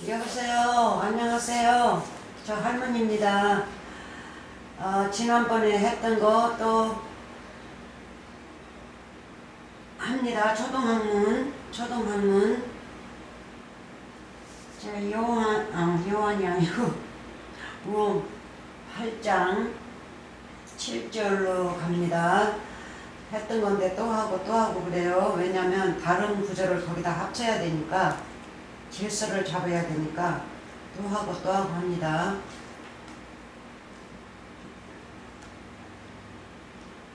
여보세요. 안녕하세요. 저 할머니입니다. 지난번에 했던 거 또 합니다. 초등학문. 제가 요한이 아니고 뭐 8장 7절로 갑니다. 했던 건데 또 하고 그래요. 왜냐면 다른 구절을 거기다 합쳐야 되니까, 질서를 잡아야 되니까 또 하고 합니다.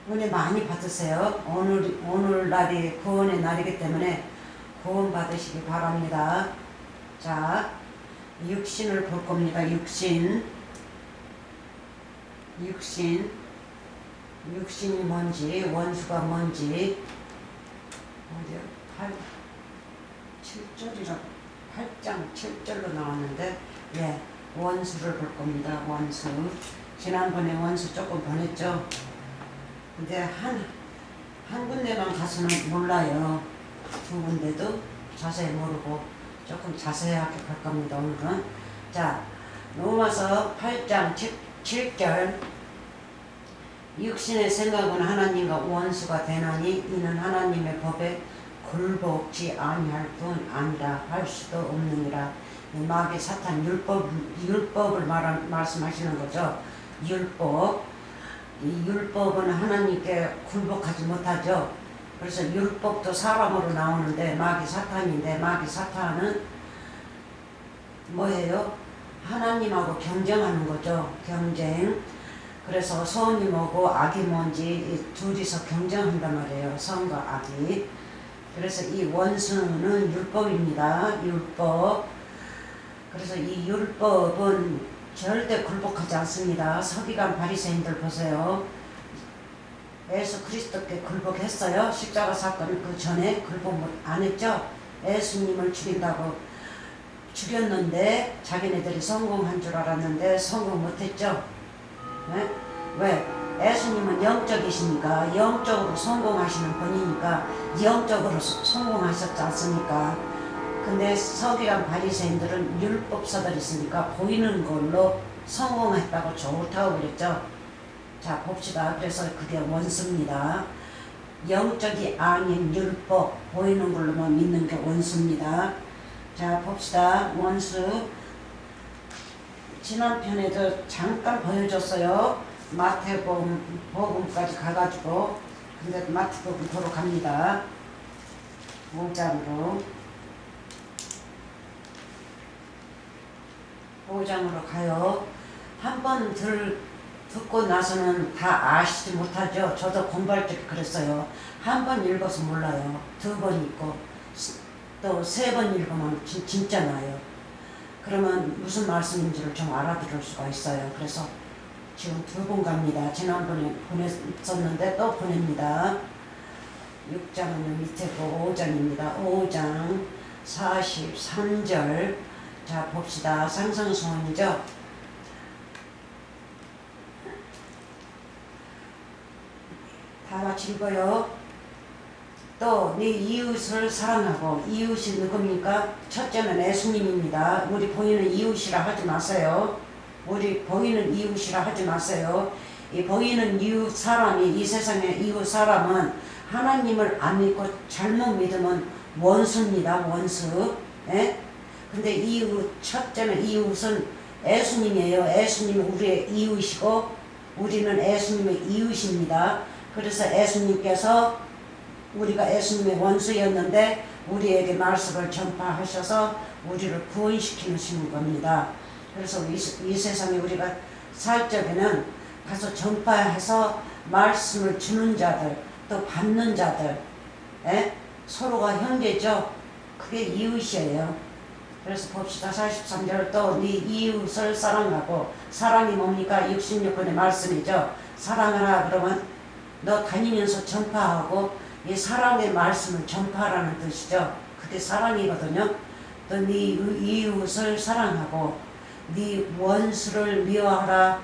은혜 많이 받으세요. 오늘날이 구원의 날이기 때문에 구원 받으시기 바랍니다. 자, 육신을 볼 겁니다. 육신이 뭔지, 원수가 뭔지. 어디요? 8장 7절로 나왔는데, 예, 원수를 볼 겁니다. 원수. 지난번에 원수 조금 보냈죠. 근데 한 군데만 가서는 몰라요. 두 군데도 자세히 모르고 조금 자세하게 볼 겁니다. 오늘은. 자, 로마서 8장 7절. 육신의 생각은 하나님과 원수가 되나니 이는 하나님의 법에 굴복지 아니할 뿐 아니라 할 수도 없느니라. 마귀 사탄 율법을 말씀하시는 거죠. 율법. 이 율법은 하나님께 굴복하지 못하죠. 그래서 율법도 사람으로 나오는데 마귀 사탄인데, 마귀 사탄은 뭐예요? 하나님하고 경쟁하는 거죠. 경쟁. 그래서 선이 뭐고 악이 뭔지 둘이서 경쟁한단 말이에요. 선과 악이. 그래서 이 원수는 율법입니다. 율법. 그래서 이 율법은 절대 굴복하지 않습니다. 서기관 바리새인들 보세요. 예수 그리스도께 굴복했어요? 십자가 사건 그 전에 굴복 안 했죠? 예수님을 죽인다고 죽였는데 자기네들이 성공한 줄 알았는데 성공 못했죠? 네? 왜? 예수님은 영적이시니까, 영적으로 성공하시는 분이니까 영적으로 성공하셨지 않습니까? 근데 서기관 바리새인들은 율법서들이 있으니까 보이는 걸로 성공했다고 좋다고 그랬죠. 자, 봅시다. 그래서 그게 원수입니다. 영적이 아닌 율법, 보이는 걸로만 믿는 게 원수입니다. 자, 봅시다. 원수. 지난 편에도 잠깐 보여줬어요. 마태복음까지 가가지고. 근데 마태복음 보러 갑니다. 5장으로 가요. 한 번 듣고 나서는 다 아시지 못하죠. 저도 공부할 때 그랬어요. 한 번 읽어서 몰라요. 두 번 읽고 또 세 번 읽으면 진짜 나요. 그러면 무슨 말씀인지를 좀 알아들을 수가 있어요. 그래서 지금 두 번 갑니다. 지난번에 보냈었는데 또 보냅니다. 6장은 밑에고 5장입니다. 5장 43절. 자, 봅시다. 상상소원이죠. 다 같이 읽어요. 또 네 이웃을 사랑하고. 이웃이 누굽니까? 첫째는 예수님입니다. 우리 보이는 이웃이라 하지 마세요. 우리 보이는 이웃이라 하지 마세요. 이 보이는 이웃 사람이, 이 세상의 이웃 사람은 하나님을 안 믿고 잘못 믿으면 원수입니다. 원수. 예? 근데 이웃, 첫째는 이웃은 예수님이에요. 예수님이 우리의 이웃이고 우리는 예수님의 이웃입니다. 그래서 예수님께서, 우리가 예수님의 원수였는데 우리에게 말씀을 전파하셔서 우리를 구원시키시는 겁니다. 그래서 이 세상에 우리가 살 적에는 가서 전파해서 말씀을 주는 자들, 또 받는 자들, 서로가 형제죠. 그게 이웃이에요. 그래서 봅시다. 43절. 또 네 이웃을 사랑하고. 사랑이 뭡니까? 66번의 말씀이죠. 사랑하라 그러면 너 다니면서 전파하고, 이 사랑의 말씀을 전파하라는 뜻이죠. 그게 사랑이거든요. 또 네 이웃을 사랑하고 네 원수를 미워하라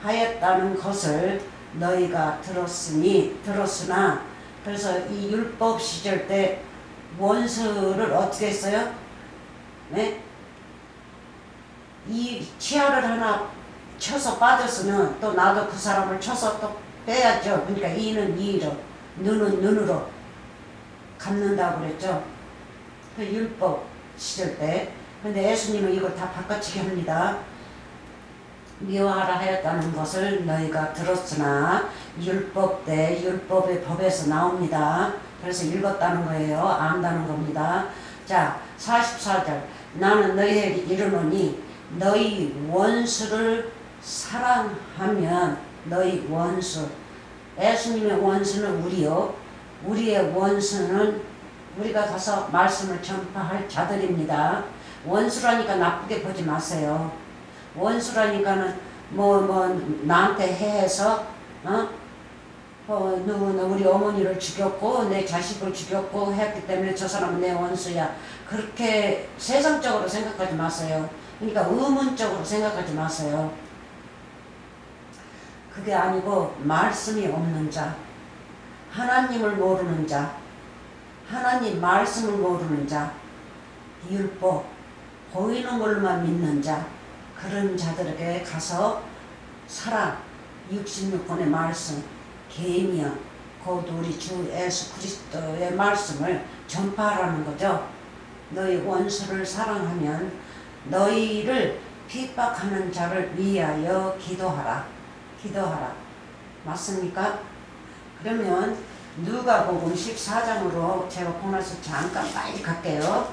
하였다는 것을 너희가 들었으나. 그래서 이 율법 시절 때 원수를 어떻게 했어요? 네? 이 치아를 하나 쳐서 빠졌으면 또 나도 그 사람을 쳐서 또 빼야죠. 그러니까 이는 이로, 눈은 눈으로 갚는다고 그랬죠. 그 율법 시절 때. 근데 예수님은 이걸 다 바꿔치기 합니다. 미워하라 하였다는 것을 너희가 들었으나 율법 때 율법의 법에서 나옵니다. 그래서 읽었다는 거예요. 안다는 겁니다. 자, 44절. 나는 너희에게 이르노니 너희 원수를 사랑하면 너희 원수, 예수님의 원수는 우리요. 우리의 원수는 우리가 가서 말씀을 전파할 자들입니다. 원수라니까 나쁘게 보지 마세요. 원수라니까는 나한테 해서 우리 어머니를 죽였고 내 자식을 죽였고 했기 때문에 저 사람은 내 원수야. 그렇게 세상적으로 생각하지 마세요. 그러니까 의문적으로 생각하지 마세요. 그게 아니고 말씀이 없는 자, 하나님을 모르는 자, 하나님 말씀을 모르는 자, 율법 보이는 걸로만 믿는 자, 그런 자들에게 가서 사랑, 66권의 말씀, 계명, 곧 우리 주 예수 그리스도의 말씀을 전파하라는 거죠. 너희 원수를 사랑하면 너희를 핍박하는 자를 위하여 기도하라. 기도하라. 맞습니까? 그러면 누가복음 14장으로 제가 보나서 잠깐 빨리 갈게요.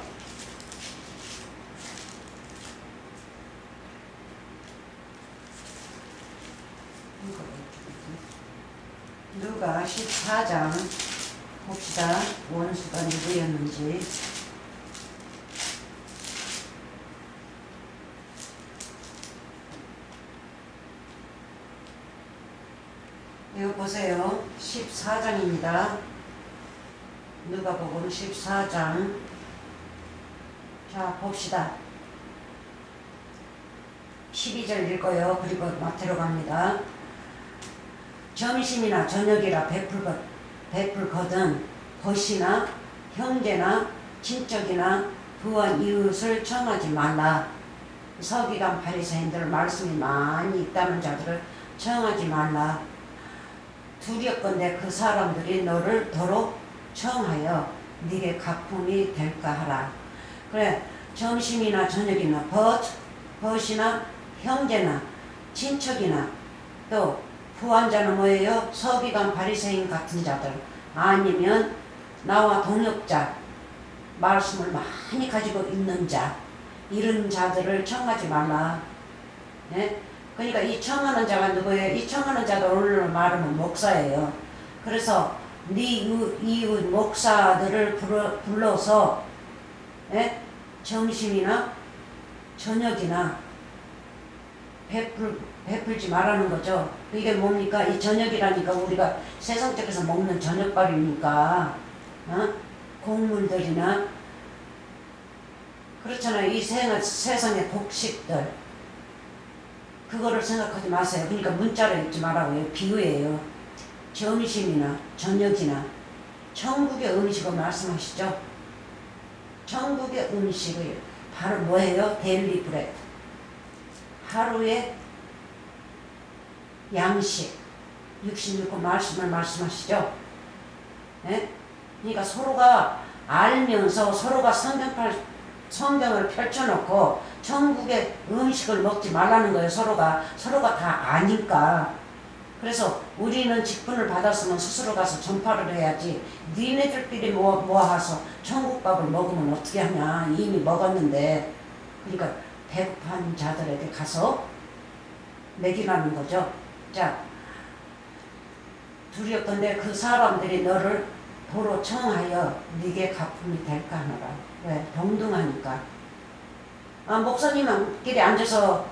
누가 14장 봅시다. 원수가 누구였는지. 이거 보세요. 14장입니다. 누가복음 14장. 자, 봅시다. 12절 읽어요. 그리고 마태로 갑니다. 점심이나 저녁이라 베풀거든 벗이나 형제나 친척이나 부한 이웃을 청하지 말라. 서기관 바리새인들 말씀이 많이 있다는 자들을 청하지 말라. 두렵건대 그 사람들이 너를 도로 청하여 네게 가품이 될까 하라. 그래, 점심이나 저녁이나 벗이나 형제나 친척이나 또 부한자는 뭐예요? 서기관 바리새인 같은 자들, 아니면 나와 동역자, 말씀을 많이 가지고 있는 자, 이런 자들을 청하지 말라. 네? 그러니까 이 청하는 자가 누구예요? 이 청하는 자들 오늘 말하면 목사예요. 그래서 네 이웃 목사들을 불러서 점심이나 저녁이나 베풀지 말라는 거죠. 이게 뭡니까? 이 저녁이라니까 우리가 세상적에서 먹는 저녁밥이니까 곡물들이나 그렇잖아요. 이 세상의 곡식들, 그거를 생각하지 마세요. 그러니까 문자로 읽지 말라고요. 비유예요. 점심이나 저녁이나 천국의 음식을 말씀하시죠. 천국의 음식을 바로 뭐예요? 데일리 브레드, 하루의 양식, 66권 말씀을 말씀하시죠. 네? 그러니까 서로가 알면서 서로가 성경을 펼쳐놓고 천국의 음식을 먹지 말라는 거예요. 서로가 다 아니까. 그래서 우리는 직분을 받았으면 스스로 가서 전파를 해야지, 니네들끼리 모아서 천국밥을 먹으면 어떻게 하냐. 이미 먹었는데. 그러니까 배고픈 자들에게 가서 먹이라는 거죠. 자, 두렵건대 그 사람들이 너를 도로 청하여 네게 가품이 될까 하노라. 왜? 동등하니까. 목사님끼리 앉아서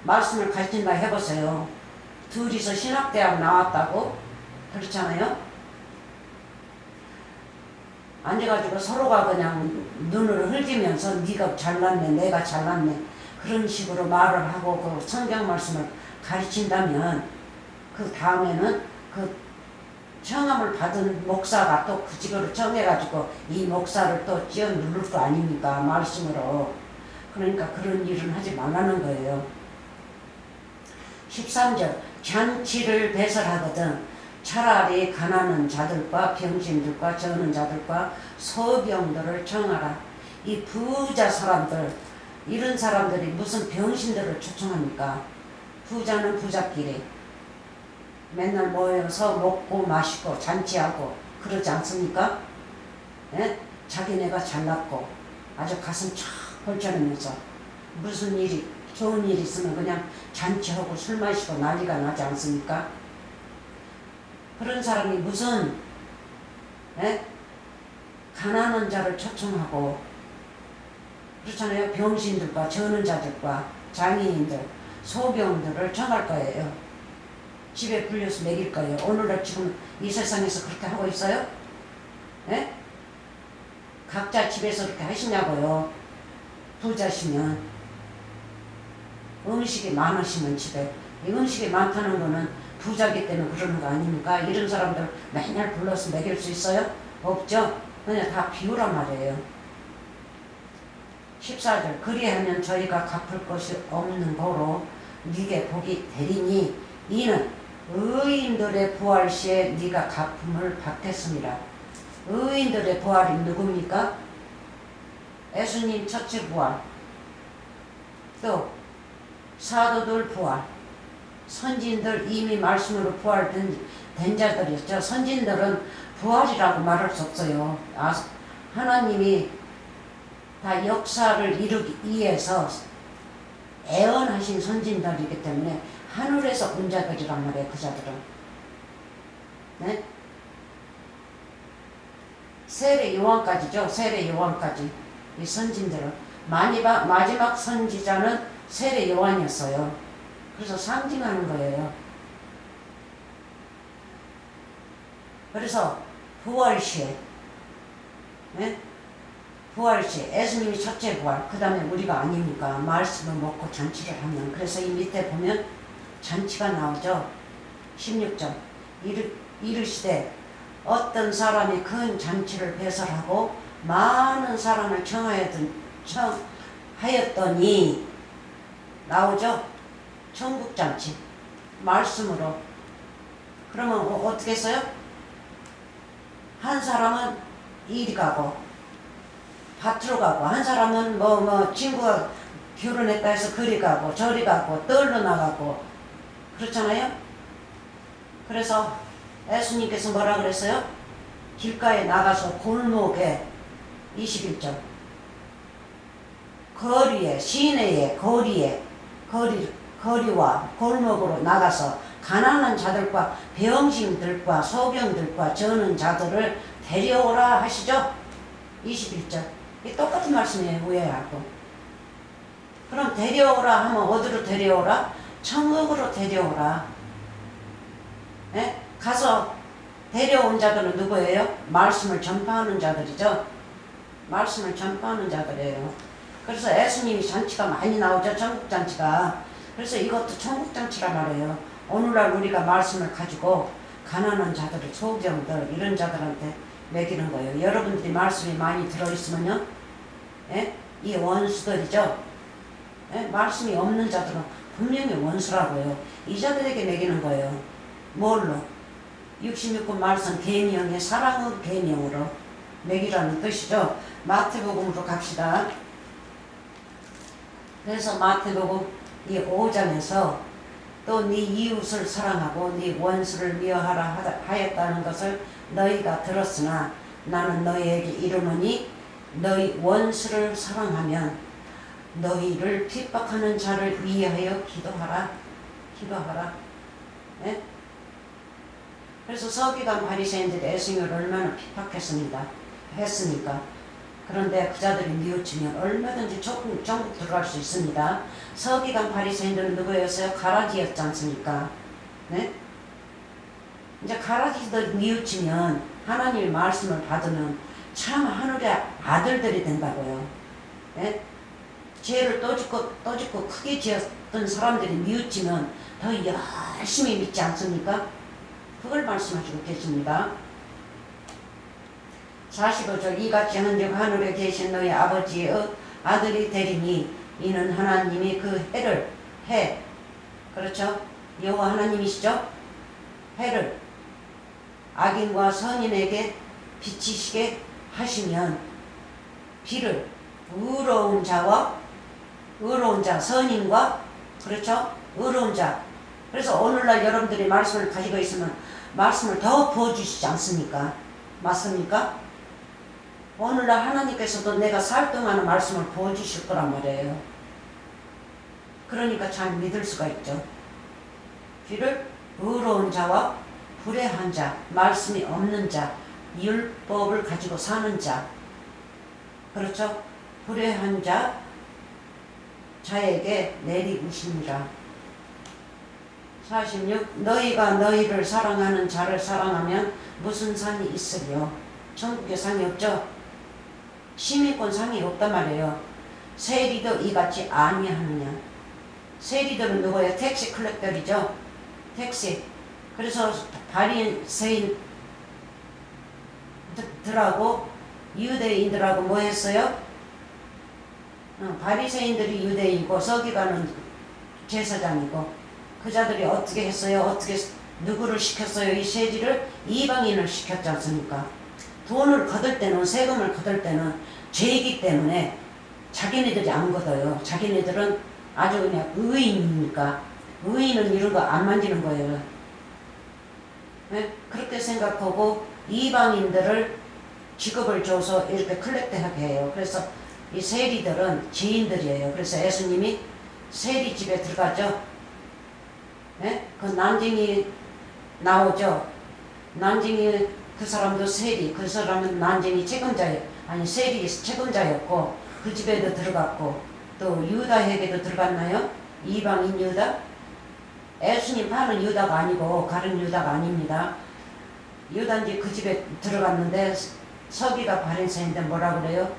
말씀을 가르친다 해보세요. 둘이서 신학대학 나왔다고? 그렇잖아요? 앉아가지고 서로가 그냥 눈을 흘기면서 네가 잘났네, 내가 잘났네, 그런 식으로 말을 하고 그 성경 말씀을 가르친다면 그 다음에는 그 청함을 받은 목사가 또 그 직업을 청해가지고 이 목사를 또 찌어 누를 거 아닙니까? 말씀으로. 그러니까 그런 일은 하지 말라는 거예요. 13절 잔치를 배설하거든 차라리 가난한 자들과 병신들과 저는 자들과 소병들을 청하라. 이 부자 사람들, 이런 사람들이 무슨 병신들을 초청합니까? 부자는 부자끼리 맨날 모여서 먹고 마시고 잔치하고 그러지 않습니까? 예? 자기네가 잘났고 아주 가슴 쫙 펼쳐내면서 무슨 일이 좋은 일 있으면 그냥 잔치하고 술 마시고 난리가 나지 않습니까? 그런 사람이 무슨 가난한 자를 초청하고 그렇잖아요. 병신들과 저는 자들과 장애인들, 소병들을 청할 거예요. 집에 불려서 먹일 거예요. 오늘날 지금 이 세상에서 그렇게 하고 있어요? 예? 각자 집에서 그렇게 하시냐고요. 부자시면 음식이 많으시면 집에 이 음식이 많다는 거는 부자기 때문에 그러는 거 아닙니까? 이런 사람들 맨날 불러서 먹일 수 있어요? 없죠? 그냥 다 비우란 말이에요. 14절 그리하면 저희가 갚을 것이 없는 거로 네게 복이 되리니 이는 의인들의 부활 시에 네가 갚음을 받겠습니다. 의인들의 부활이 누굽니까? 예수님 첫째 부활, 또 사도들 부활, 선진들 이미 말씀으로 부활된 자들이었죠. 선진들은 부활이라고 말할 수 없어요. 하나님이 다 역사를 이루기 위해서 애언하신 선진들이기 때문에 하늘에서 온 자들이란 말이에요. 그 자들은. 네? 세례 요한까지죠. 세례 요한까지. 이 선진들은. 마지막 선지자는 세례 요한이었어요. 그래서 상징하는 거예요. 그래서 부활시에 네? 부활시 예수님이 첫째 부활 그 다음에 우리가 아닙니까? 말씀을 먹고 잔치를 하면 그래서 이 밑에 보면 잔치가 나오죠. 16절 이르시되 어떤 사람이 큰 잔치를 배설하고 많은 사람을 청하였더니 나오죠. 천국잔치 말씀으로. 그러면 어떻게 했어요? 한 사람은 이리 가고 밭으로 가고 한 사람은 친구가 결혼했다 해서 그리 가고 저리 가고 떨러 나가고 그렇잖아요. 그래서 예수님께서 뭐라 그랬어요? 길가에 나가서 골목에 21절 거리에 시내에 거리와 골목으로 나가서 가난한 자들과 병신들과 소병들과 저는 자들을 데려오라 하시죠. 21절 이 똑같은 말씀이에요. 오해하고. 그럼 데려오라 하면 어디로 데려오라? 천국으로 데려오라. 예? 가서 데려온 자들은 누구예요? 말씀을 전파하는 자들이죠. 말씀을 전파하는 자들이에요. 그래서 예수님이 잔치가 많이 나오죠. 천국잔치가. 그래서 이것도 천국잔치란 말이에요. 오늘날 우리가 말씀을 가지고 가난한 자들, 소병들 이런 자들한테 먹이는 거예요. 여러분들이 말씀이 많이 들어있으면요. 예? 이 원수들이죠. 예? 말씀이 없는 자들은 분명히 원수라고요. 이 자들에게 먹이는 거예요. 뭘로? 66권 말씀 계명의 사랑의 계명으로 먹이라는 뜻이죠. 마태복음으로 갑시다. 그래서 마태복음 이 5장에서 또 네 이웃을 사랑하고 네 원수를 미워하라 하였다는 것을 너희가 들었으나 나는 너희에게 이르노니 너희 원수를 사랑하면 너희를 핍박하는 자를 위하여 기도하라. 네? 그래서 서기관 바리새인들이 예수님을 얼마나 핍박했습니까? 그런데 그 자들이 뉘우치면 얼마든지 천국 들어갈 수 있습니다. 서기관 바리새인들은 누구였어요? 가라지였지 않습니까? 네? 이제 가라지들 뉘우치면 하나님의 말씀을 받으면 참 하늘의 아들들이 된다고요. 네? 죄를 또 짓고 크게 지었던 사람들이 뉘우치면 더 열심히 믿지 않습니까? 그걸 말씀하시고 계십니다. 45절 이같이 한즉 하늘에 계신 너희 아버지의 아들이 되리니 이는 하나님이 그 해를 해 그렇죠? 여호와 하나님이시죠? 해를 악인과 선인에게 비치시게 하시면 비를 의로운 자와 의로운 자 선인과 그렇죠? 의로운 자 그래서 오늘날 여러분들이 말씀을 가지고 있으면 말씀을 더 부어주시지 않습니까? 맞습니까? 오늘날 하나님께서도 내가 살 동안은 말씀을 부어주실 거란 말이에요. 그러니까 잘 믿을 수가 있죠. 비를 의로운 자와 불의한 자, 말씀이 없는 자, 율법을 가지고 사는 자 그렇죠? 불의한 자에게 내리우시니라. 46. 너희가 너희를 사랑하는 자를 사랑하면 무슨 상이 있으리요? 천국에 상이 없죠? 시민권 상이 없단 말이에요. 세리도 이같이 아니하느냐. 세리들은 누구예요? 택시 컬렉터이죠. 택시. 그래서 바리새인들하고 유대인들하고 뭐 했어요? 바리새인들이 유대인이고 서기관은 제사장이고 그 자들이 어떻게 했어요? 어떻게 누구를 시켰어요? 이 세리를 이방인을 시켰지 않습니까? 돈을 거둘 때는 세금을 거둘 때는 죄이기 때문에 자기네들이 안 걷어요. 자기네들은 아주 그냥 의인이니까 의인은 이런 거 안 만지는 거예요. 네? 그렇게 생각하고 이방인들을 직업을 줘서 이렇게 컬렉트하게 해요. 그래서 이 세리들은 죄인들이에요. 그래서 예수님이 세리 집에 들어가죠. 네? 그 난징이 나오죠. 난징이 그 사람도 세리, 그 사람은 난징이 책임자예요. 아니 세리 책임자였고 그 집에도 들어갔고 또 유다에게도 들어갔나요? 이방인 유다? 예수님 파는 유다가 아니고 다른 유다가 아닙니다. 유다인지 그 집에 들어갔는데 서기가 바리새인인데 뭐라 그래요?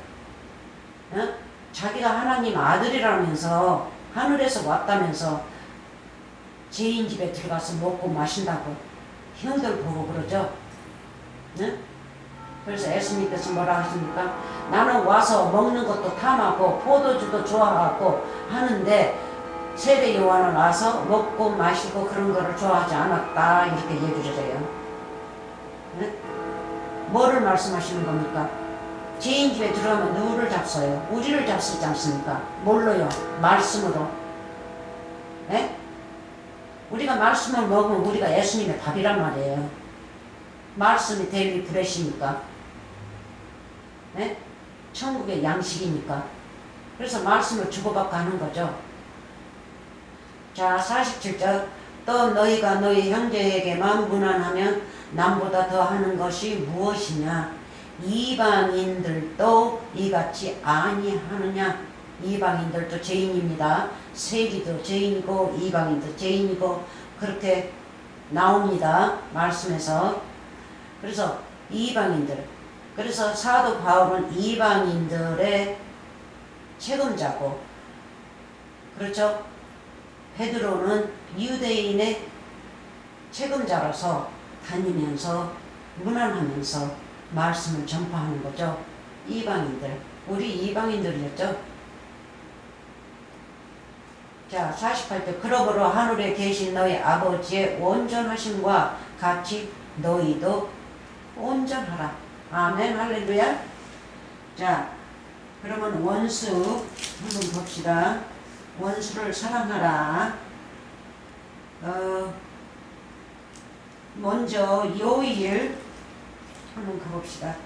어? 자기가 하나님 아들이라면서 하늘에서 왔다면서 죄인 집에 들어가서 먹고 마신다고 형들 보고 그러죠. 네? 그래서 예수님께서 뭐라 하십니까? 나는 와서 먹는 것도 탐하고 포도주도 좋아하고 하는데 세례 요한은 와서 먹고 마시고 그런 거를 좋아하지 않았다 이렇게 얘기를 해요. 네? 뭐를 말씀하시는 겁니까? 죄인 집에 들어가면 누구를 잡서요? 우리를 잡수지 않습니까? 뭘로요? 말씀으로. 네? 우리가 말씀을 먹으면 우리가 예수님의 밥이란 말이에요. 말씀이 데일리 브레시니까. 네? 천국의 양식이니까. 그래서 말씀을 주고받고 하는 거죠. 자, 47절. 또 너희가 너희 형제에게만 무난하면 남보다 더 하는 것이 무엇이냐? 이방인들도 이같이 아니하느냐? 이방인들도 죄인입니다. 세리도 죄인이고 이방인도 죄인이고 그렇게 나옵니다. 말씀에서. 그래서 이방인들. 그래서 사도 바울은 이방인들의 책임자고 그렇죠? 베드로는 유대인의 책임자로서 다니면서 무난하면서 말씀을 전파하는 거죠. 이방인들. 우리 이방인들이었죠. 자, 48절. 그러므로 하늘에 계신 너희 아버지의 온전하심과 같이 너희도 온전하라. 아멘. 할렐루야. 자, 그러면 원수 한번 봅시다. 원수를 사랑하라. 먼저 요일 한번 가봅시다.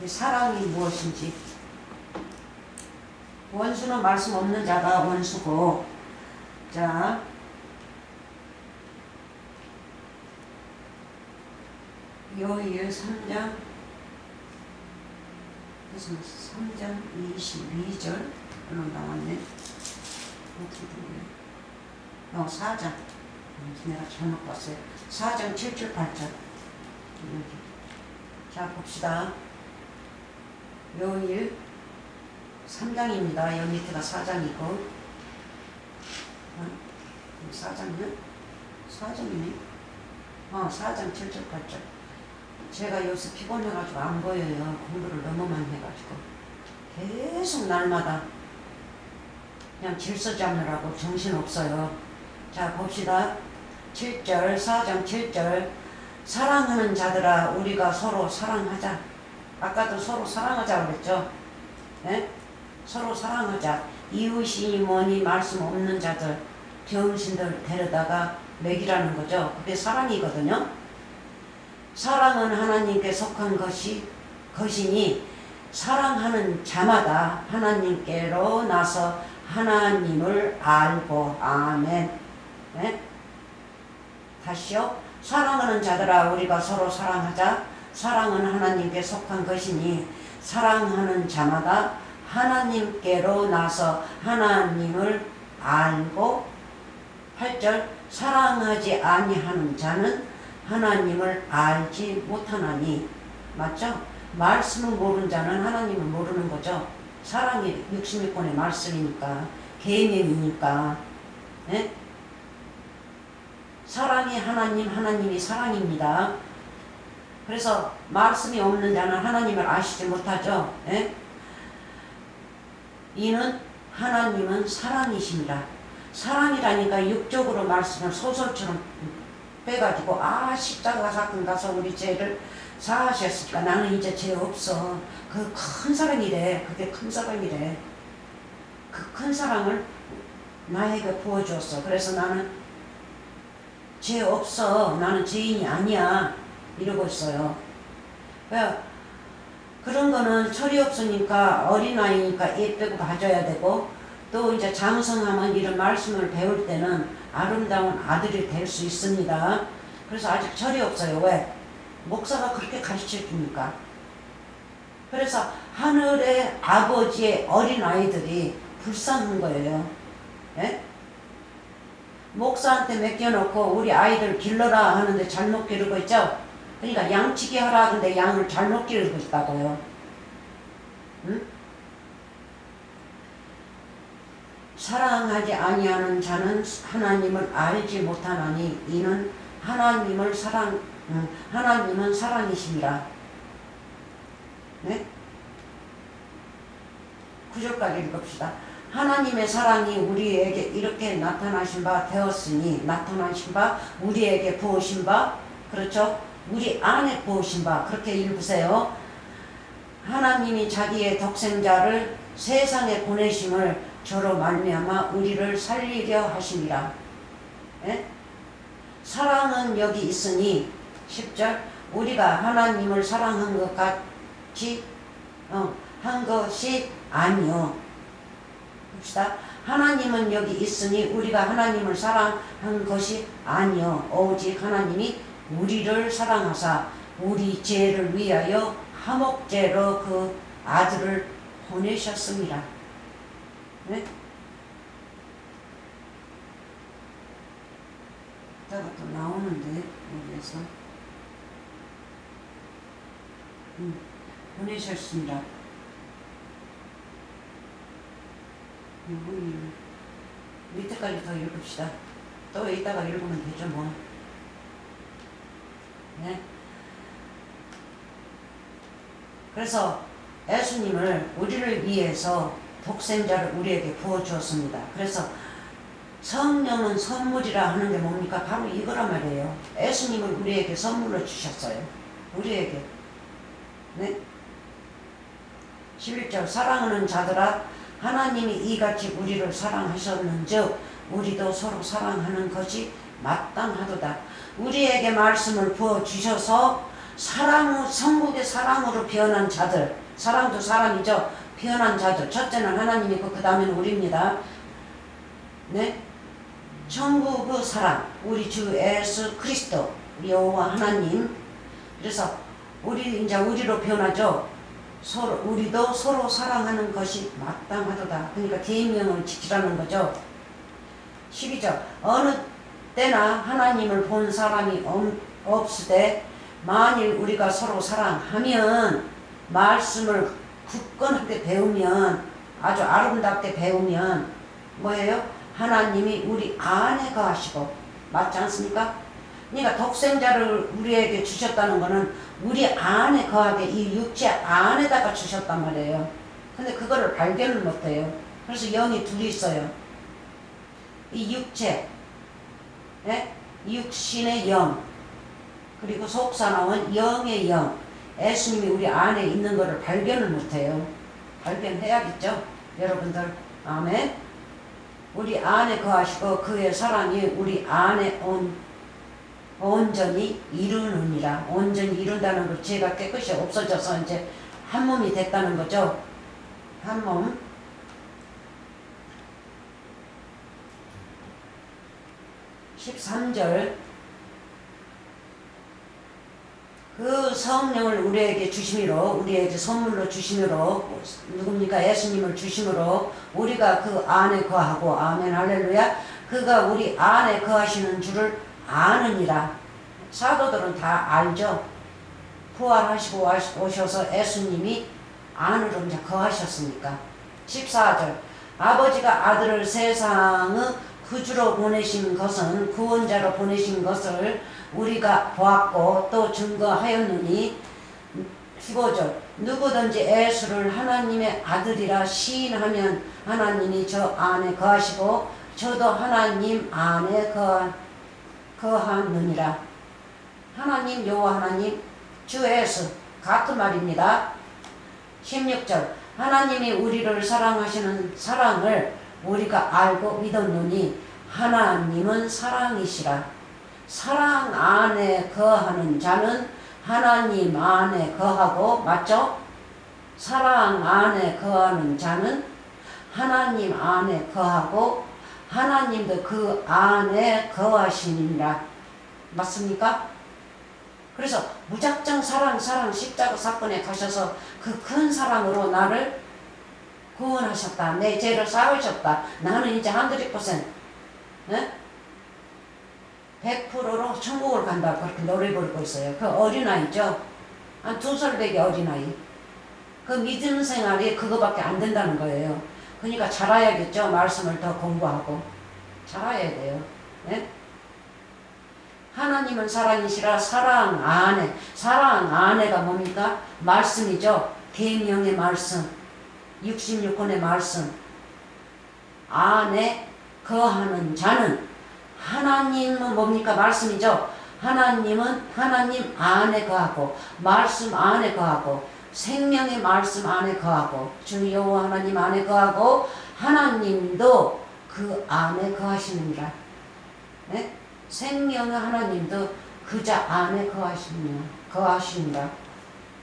사랑이 무엇인지. 원수는 말씀 없는 자가 원수고, 자, 요일 3장 22절 나왔네. 어떻게 된 거야? 4장. 내가 잘못 봤어요. 4장 7절 8절. 자, 봅시다. 요일 3장입니다. 여기 밑에가 4장이고 4장이네? 4장이네. 4장 7절 8절. 제가 요새 피곤해가지고 안 보여요. 공부를 너무 많이 해가지고. 계속 날마다 그냥 질서 잡느라고 정신없어요. 자 봅시다. 7절 4장 7절 사랑하는 자들아 우리가 서로 사랑하자. 아까도 서로 사랑하자 그랬죠. 예? 서로 사랑하자. 이웃이 뭐니 말씀 없는 자들 병신들 데려다가 먹이라는 거죠. 그게 사랑이거든요. 사랑은 하나님께 속한 것이니 사랑하는 자마다 하나님께로 나서 하나님을 알고. 아멘. 네? 다시요. 사랑하는 자들아 우리가 서로 사랑하자. 사랑은 하나님께 속한 것이니 사랑하는 자마다 하나님께로 나서 하나님을 알고. 8절 사랑하지 아니하는 자는 하나님을 알지 못하나니. 맞죠? 말씀을 모르는 자는 하나님을 모르는 거죠. 사랑이 66권의 말씀이니까 계명이니까. 예? 사랑이 하나님, 하나님이 사랑입니다. 그래서 말씀이 없는 자는 하나님을 아시지 못하죠. 예? 이는 하나님은 사랑이십니다. 사랑이라니까 육적으로 말씀을 소설처럼 빼가지고 십자가 사건 가서 우리 죄를 사하셨으니까 나는 이제 죄 없어. 그 큰 사랑이래. 그게 큰 사랑이래. 그 큰 사랑을 나에게 부어주었어. 그래서 나는 죄 없어. 나는 죄인이 아니야. 이러고 있어요. 그런 거는 철이 없으니까 어린아이니까 예쁘고 봐줘야 되고 또 이제 장성하면 이런 말씀을 배울 때는 아름다운 아들이 될 수 있습니다. 그래서 아직 철이 없어요. 왜? 목사가 그렇게 가르쳐 줍니까? 그래서 하늘의 아버지의 어린아이들이 불쌍한 거예요. 예? 목사한테 맡겨놓고 우리 아이들 길러라 하는데 잘못 기르고 있죠? 그러니까 양치기 하라 하는데 양을 잘못 기르고 있다고요. 응? 사랑하지 아니하는 자는 하나님을 알지 못하나니 이는 하나님은 사랑이십니다. 네? 9절까지 읽읍시다. 하나님의 사랑이 우리에게 이렇게 나타나신 바 되었으니 나타나신 바 우리에게 부으신 바 그렇죠? 우리 안에 부으신 바 그렇게 읽으세요. 하나님이 자기의 독생자를 세상에 보내심을 저로 말미암아 우리를 살리려 하심이라. 예? 사랑은 여기 있으니 10절 우리가 하나님을 사랑한 것 같이 한 것이 아니요. 봅시다. 하나님은 여기 있으니 우리가 하나님을 사랑한 것이 아니요. 오직 하나님이 우리를 사랑하사 우리 죄를 위하여 화목제로 그 아들을 보내셨습니다. 네? 이따가 또 나오는데 여기에서 보내셨습니다. 밑에까지 더 읽읍시다. 또 이따가 읽으면 되죠 뭐. 네? 그래서 예수님을 우리를 위해서 독생자를 우리에게 부어주었습니다. 그래서 성령은 선물이라 하는 게 뭡니까? 바로 이거란 말이에요. 예수님을 우리에게 선물로 주셨어요. 우리에게. 네? 11절 사랑하는 자들아 하나님이 이같이 우리를 사랑하셨는즉 우리도 서로 사랑하는 것이 마땅하도다. 우리에게 말씀을 부어주셔서 성국의 사랑으로 변한 자들, 사랑도 사랑이죠. 변한 자들, 첫째는 하나님이고 그 다음에는 우리입니다. 네? 천국의 사랑, 우리 주 예수 그리스도 여호와 하나님. 그래서 우리로 변하죠. 우리도 서로 사랑하는 것이 마땅하도다. 그러니까 계명을 지키라는 거죠. 12절 어느 때나 하나님을 본 사람이 없으되 만일 우리가 서로 사랑하면 말씀을 굳건하게 배우면 아주 아름답게 배우면 뭐예요? 하나님이 우리 안에 거하시고 맞지 않습니까? 그러니까 독생자를 우리에게 주셨다는 것은 우리 안에 거하게 이 육체 안에다가 주셨단 말이에요. 근데 그거를 발견을 못해요. 그래서 영이 둘이 있어요. 이 육체, 예? 육신의 영, 그리고 속사 나온 영의 영. 예수님이 우리 안에 있는 것을 발견을 못해요. 발견해야겠죠? 여러분들. 아멘. 우리 안에 거하시고 그의 사랑이 우리 안에 온전히 이루느니라. 온전히 이룬다는 걸 죄가 깨끗이 없어져서 이제 한 몸이 됐다는 거죠. 한 몸. 13절. 그 성령을 우리에게 주심으로, 우리에게 선물로 주심으로, 누굽니까? 예수님을 주심으로 우리가 그 안에 거하고, 아멘 할렐루야. 그가 우리 안에 거하시는 줄을 아느니라. 사도들은 다 알죠. 부활하시고 오셔서 예수님이 안으로 이제 거하셨으니까. 14절. 아버지가 아들을 세상의 구주로 보내신 것은, 구원자로 보내신 것을 우리가 보았고 또 증거하였느니. 15절. 누구든지 예수를 하나님의 아들이라 시인하면 하나님이 저 안에 거하시고 저도 하나님 안에 거하느니라. 하나님, 여호와 하나님, 주 예수 같은 말입니다. 16절. 하나님이 우리를 사랑하시는 사랑을 우리가 알고 믿었느니 하나님은 사랑이시라. 사랑 안에 거하는 자는 하나님 안에 거하고, 맞죠? 사랑 안에 거하는 자는 하나님 안에 거하고 하나님도 그 안에 거하시니라. 맞습니까? 그래서 무작정 사랑 십자가 사건에 가셔서 그 큰 사랑으로 나를 구원하셨다. 내 죄를 쌓으셨다. 나는 이제 100%, 네? 100%로 천국을 간다. 그렇게 노래 부르고 있어요. 그 어린아이죠. 한 2살 배기 어린아이. 그 믿음 생활이 그거밖에 안 된다는 거예요. 그러니까 잘해야겠죠. 말씀을 더 공부하고. 잘해야 돼요. 네? 하나님은 사랑이시라. 사랑 안에. 사랑 안에가 뭡니까? 말씀이죠. 계명의 말씀. 66권의 말씀. 안에 거하는 자는, 하나님은 뭡니까? 말씀이죠. 하나님은 하나님 안에 거하고, 말씀 안에 거하고, 생명의 말씀 안에 거하고, 주 여호와 하나님 안에 거하고, 하나님도 그 안에 거하시느니라. 네? 생명의 하나님도 그자 안에 거하시느니라.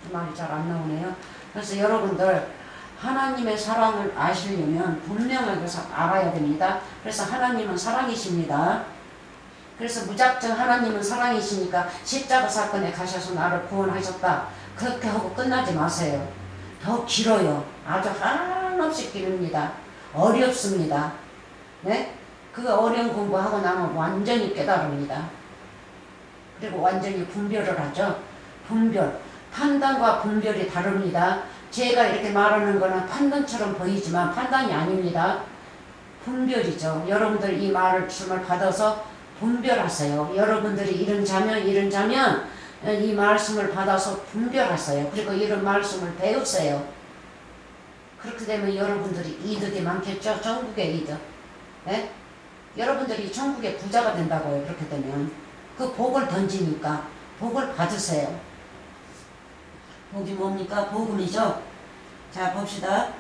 그 말이 잘 안 나오네요. 그래서 여러분들 하나님의 사랑을 아시려면 분명하게 알아야 됩니다. 그래서 하나님은 사랑이십니다. 그래서 무작정 하나님은 사랑이시니까 십자가 사건에 가셔서 나를 구원하셨다. 그렇게 하고 끝나지 마세요. 더 길어요. 아주 한없이 길입니다. 어렵습니다. 네? 그 어려운 공부하고 나면 완전히 깨달습니다. 그리고 완전히 분별을 하죠. 분별. 판단과 분별이 다릅니다. 제가 이렇게 말하는 거는 판단처럼 보이지만 판단이 아닙니다. 분별이죠. 여러분들 이 말씀을 받아서 분별하세요. 여러분들이 이런 자면 이 말씀을 받아서 분별하세요. 그리고 이런 말씀을 배우세요. 그렇게 되면 여러분들이 이득이 많겠죠. 천국의 이득. 네? 여러분들이 천국의 부자가 된다고요. 그렇게 되면 그 복을 던지니까 복을 받으세요. 복이 뭡니까? 복음이죠. 자, 봅시다.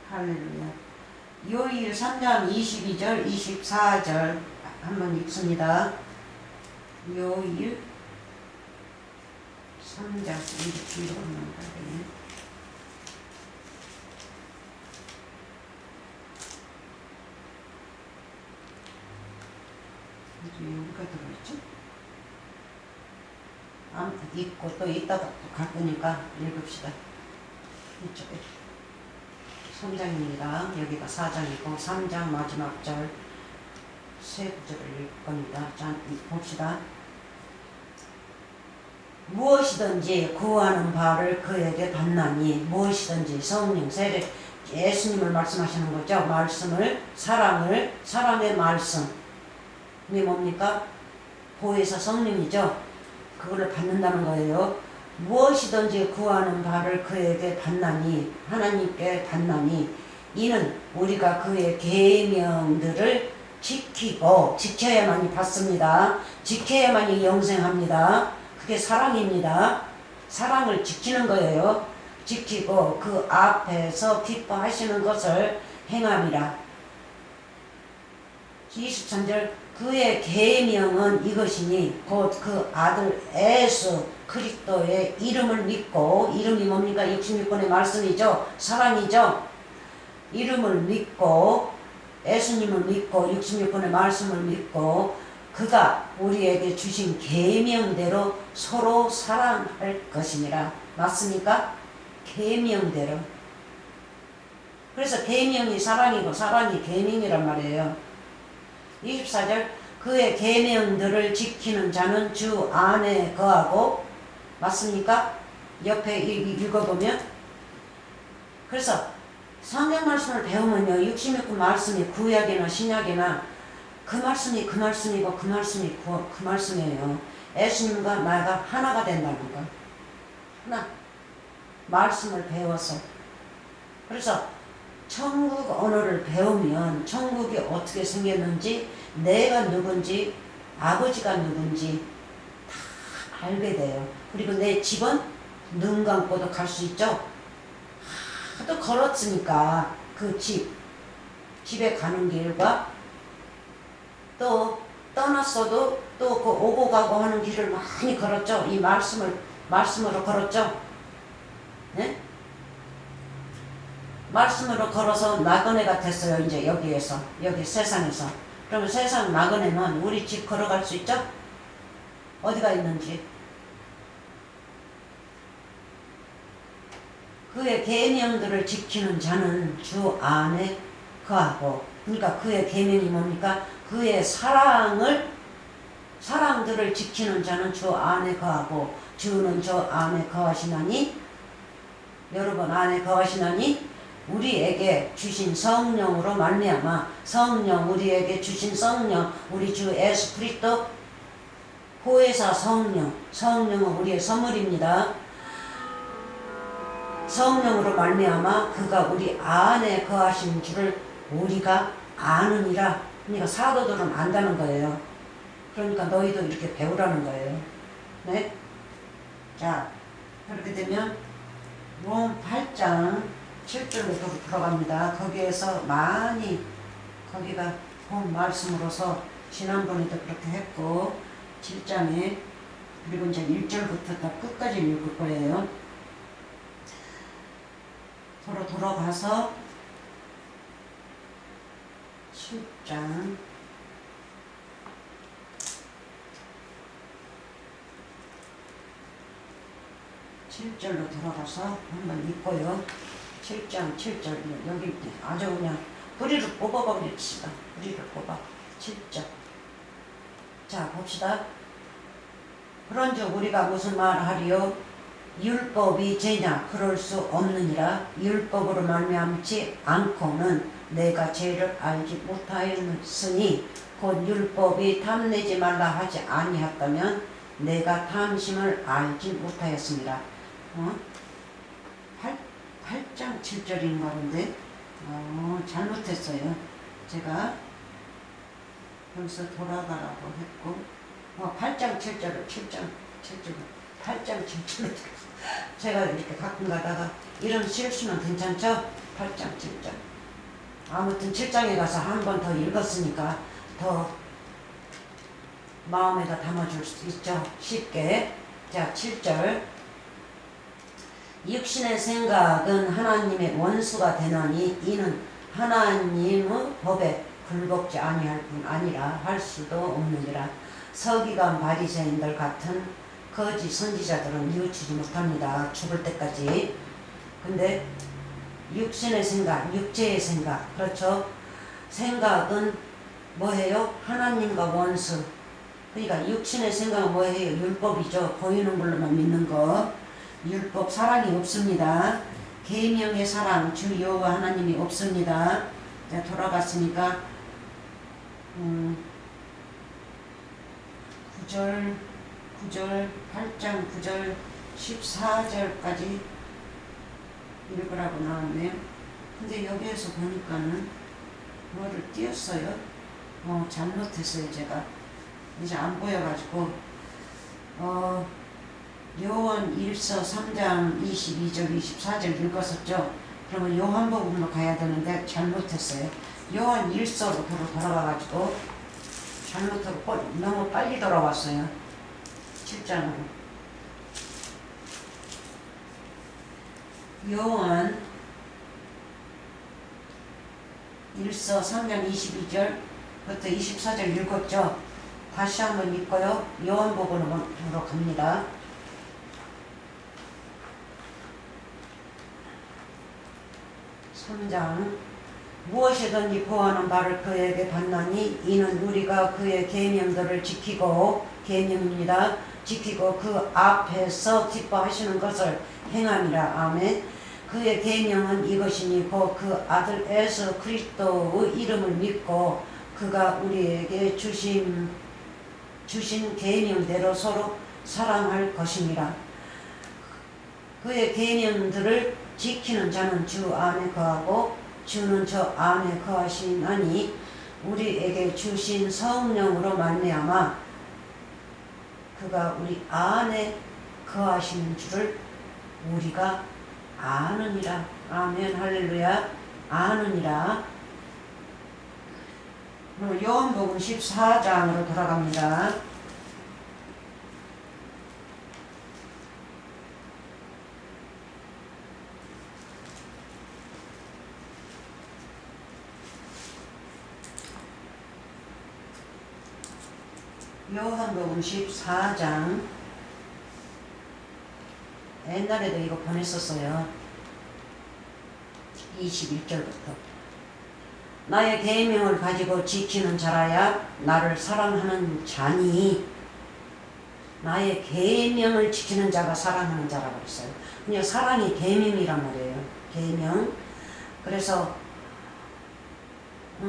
할렐루야. 요일 3장 22절 24절 한번 읽습니다. 요일 3장 22절 여기가 들어있죠? 있고 또 이따가 또 갈 거니까 읽읍시다. 이쪽에 3장입니다. 여기가 4장이고 3장 마지막 절 세 구절을 읽을 겁니다. 자, 봅시다. 무엇이든지 구하는 바를 그에게 받나니, 무엇이든지 성령, 세례, 예수님을 말씀하시는 거죠. 말씀을, 사랑의 말씀이 뭡니까? 보혜사 성령이죠. 그거를 받는다는 거예요. 무엇이든지 구하는 바를 그에게 받나니 하나님께 받나니 이는 우리가 그의 계명들을 지키고 지켜야만이 받습니다. 지켜야만이 영생합니다. 그게 사랑입니다. 사랑을 지키는 거예요. 지키고 그 앞에서 기뻐하시는 것을 행함이라. 23절 그의 계명은 이것이니 곧 그 아들 예수 그리스도의 이름을 믿고 이름이 뭡니까? 66번의 말씀이죠. 사랑이죠. 이름을 믿고 예수님을 믿고 66번의 말씀을 믿고 그가 우리에게 주신 계명대로 서로 사랑할 것이니라. 맞습니까? 계명대로. 그래서 계명이 사랑이고 사랑이 계명이란 말이에요. 24절 그의 계명들을 지키는 자는 주 안에 거하고 맞습니까? 옆에 읽어보면 그래서 성경 말씀을 배우면요 66권 말씀이 구약이나 신약이나 그 말씀이 그 말씀이고 그 말씀이 그 말씀이에요. 예수님과 나가 하나가 된다는 거. 하나. 말씀을 배워서. 그래서 천국 언어를 배우면 천국이 어떻게 생겼는지 내가 누군지 아버지가 누군지 다 알게 돼요. 그리고 내 집은 눈 감고도 갈 수 있죠. 하도 걸었으니까 그 집에 가는 길과 또 떠났어도 또 그 오고 가고 하는 길을 많이 걸었죠. 이 말씀으로 걸었죠. 네? 말씀으로 걸어서 나그네가 됐어요. 이제 여기에서 여기 세상에서. 그러면 세상 나그네는 우리 집 걸어갈 수 있죠? 어디가 있는지. 그의 계명들을 지키는 자는 주 안에 거하고 그러니까 그의 계명이 뭡니까? 그의 사랑들을 지키는 자는 주 안에 거하고 주는 저 안에 거하시나니 여러분 안에 거하시나니 우리에게 주신 성령으로 말미암아 성령 우리에게 주신 성령 우리 주 예수 그리스도 보혜사 성령은 우리의 선물입니다. 성령으로 말미암아 그가 우리 안에 거하신 줄을 우리가 아느니라. 그러니까 사도들은 안다는 거예요. 그러니까 너희도 이렇게 배우라는 거예요. 네? 자, 그렇게 되면 롬 8장 7절로 들어갑니다. 거기에서 많이 거기가 본 말씀으로서 지난번에도 그렇게 했고 7장에 그리고 이제 1절부터 다 끝까지 읽을 거예요. 서로 돌아가서 7장 7절로 돌아가서 한번 읽고요. 7장 7절 여기 아주 그냥 뿌리를 뽑아버립시다. 뿌리를 뽑아 7절. 자 봅시다. 그런즉 우리가 무슨 말하리요? 율법이 죄냐? 그럴 수 없느니라. 율법으로 말미암지 않고는 내가 죄를 알지 못하였으니 곧 율법이 탐내지 말라 하지 아니했다면 내가 탐심을 알지 못하였습니다. 8장 7절인 말인데 잘못했어요. 제가 벌써 돌아가라고 했고 8장 7절을 8장 7절로 제가 이렇게 가끔 가다가 이런 실수는 괜찮죠? 8장 7절 아무튼 7장에 가서 한 번 더 읽었으니까 더 마음에다 담아줄 수 있죠. 쉽게. 자 7절 육신의 생각은 하나님의 원수가 되나니 이는 하나님의 법에 굴복지 아니할 뿐 아니라 할 수도 없느니라. 서기관 바리새인들 같은 거짓 선지자들은 뉘우치지 못합니다. 죽을 때까지. 근데 육신의 생각, 육체의 생각, 그렇죠? 생각은 뭐예요? 하나님과 원수. 그러니까 육신의 생각은 뭐예요? 율법이죠. 보이는 걸로만 믿는 거. 율법 사랑이 없습니다. 계명의 사랑 주 여호와 하나님이 없습니다. 자, 돌아갔으니까 9절 8장 9절 14절까지 읽으라고 나오네요. 근데 여기에서 보니까는 뭐를 띄었어요. 잘못했어요. 제가 이제 안 보여가지고 요한 1서 3장 22절 24절 읽었었죠. 그러면 요한복음으로 가야 되는데 잘못했어요. 요한 1서로 돌아가가지고 잘못하고 너무 빨리 돌아왔어요. 7장으로. 요한 1서 3장 22절부터 24절 읽었죠. 다시 한번 읽고요. 요한복음으로 갑니다. 3장 무엇이든지 구하는 바를 그에게 받나니 이는 우리가 그의 계명들을 지키고 계명입니다. 지키고 그 앞에서 기뻐하시는 것을 행함이라. 아멘. 그의 계명은 이것이니 곧 그 아들 예수 그리스도의 이름을 믿고 그가 우리에게 주신 계명대로 서로 사랑할 것이니라. 그의 계명들을 지키는 자는 주 안에 거하고 주는 저 안에 거하시나니 우리에게 주신 성령으로 말미암아 그가 우리 안에 거하시는 줄을 우리가 아느니라. 아멘. 할렐루야. 아느니라. 요한복음 14장으로 돌아갑니다. 요한복음 14장 옛날에도 이거 보냈었어요. 21절부터 나의 계명을 가지고 지키는 자라야 나를 사랑하는 자니. 나의 계명을 지키는 자가 사랑하는 자라고 했어요. 그냥 사랑이 계명이란 말이에요. 계명. 그래서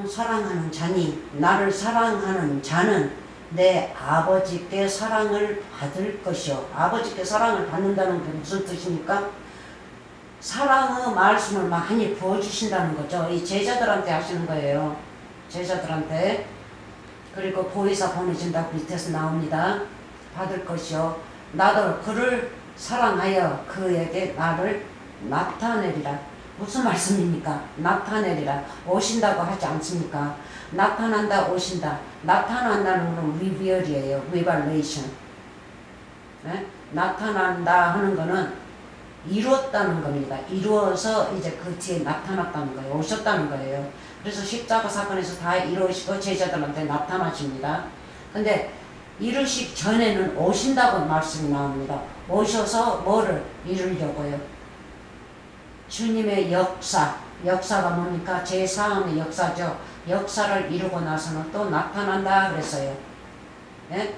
사랑하는 자니, 나를 사랑하는 자는 내 아버지께 사랑을 받을 것이요. 아버지께 사랑을 받는다는 게 무슨 뜻입니까? 사랑의 말씀을 많이 부어주신다는 거죠. 이 제자들한테 하시는 거예요. 제자들한테. 그리고 보혜사 보내준다고 밑에서 나옵니다. 받을 것이요. 나도 그를 사랑하여 그에게 나를 나타내리라. 무슨 말씀입니까? 나타내리라. 오신다고 하지 않습니까? 나타난다, 오신다. 나타난다는 건 reveal이에요. revelation. 네? 나타난다 하는 거는 이루었다는 겁니다. 이루어서 이제 그 뒤에 나타났다는 거예요. 오셨다는 거예요. 그래서 십자가 사건에서 다 이루시고 제자들한테 나타나십니다. 근데 이루시기 전에는 오신다고 말씀이 나옵니다. 오셔서 뭐를 이루려고요? 주님의 역사가 뭡니까? 제4음의 역사죠. 역사를 이루고 나서는 또 나타난다 그랬어요. 네?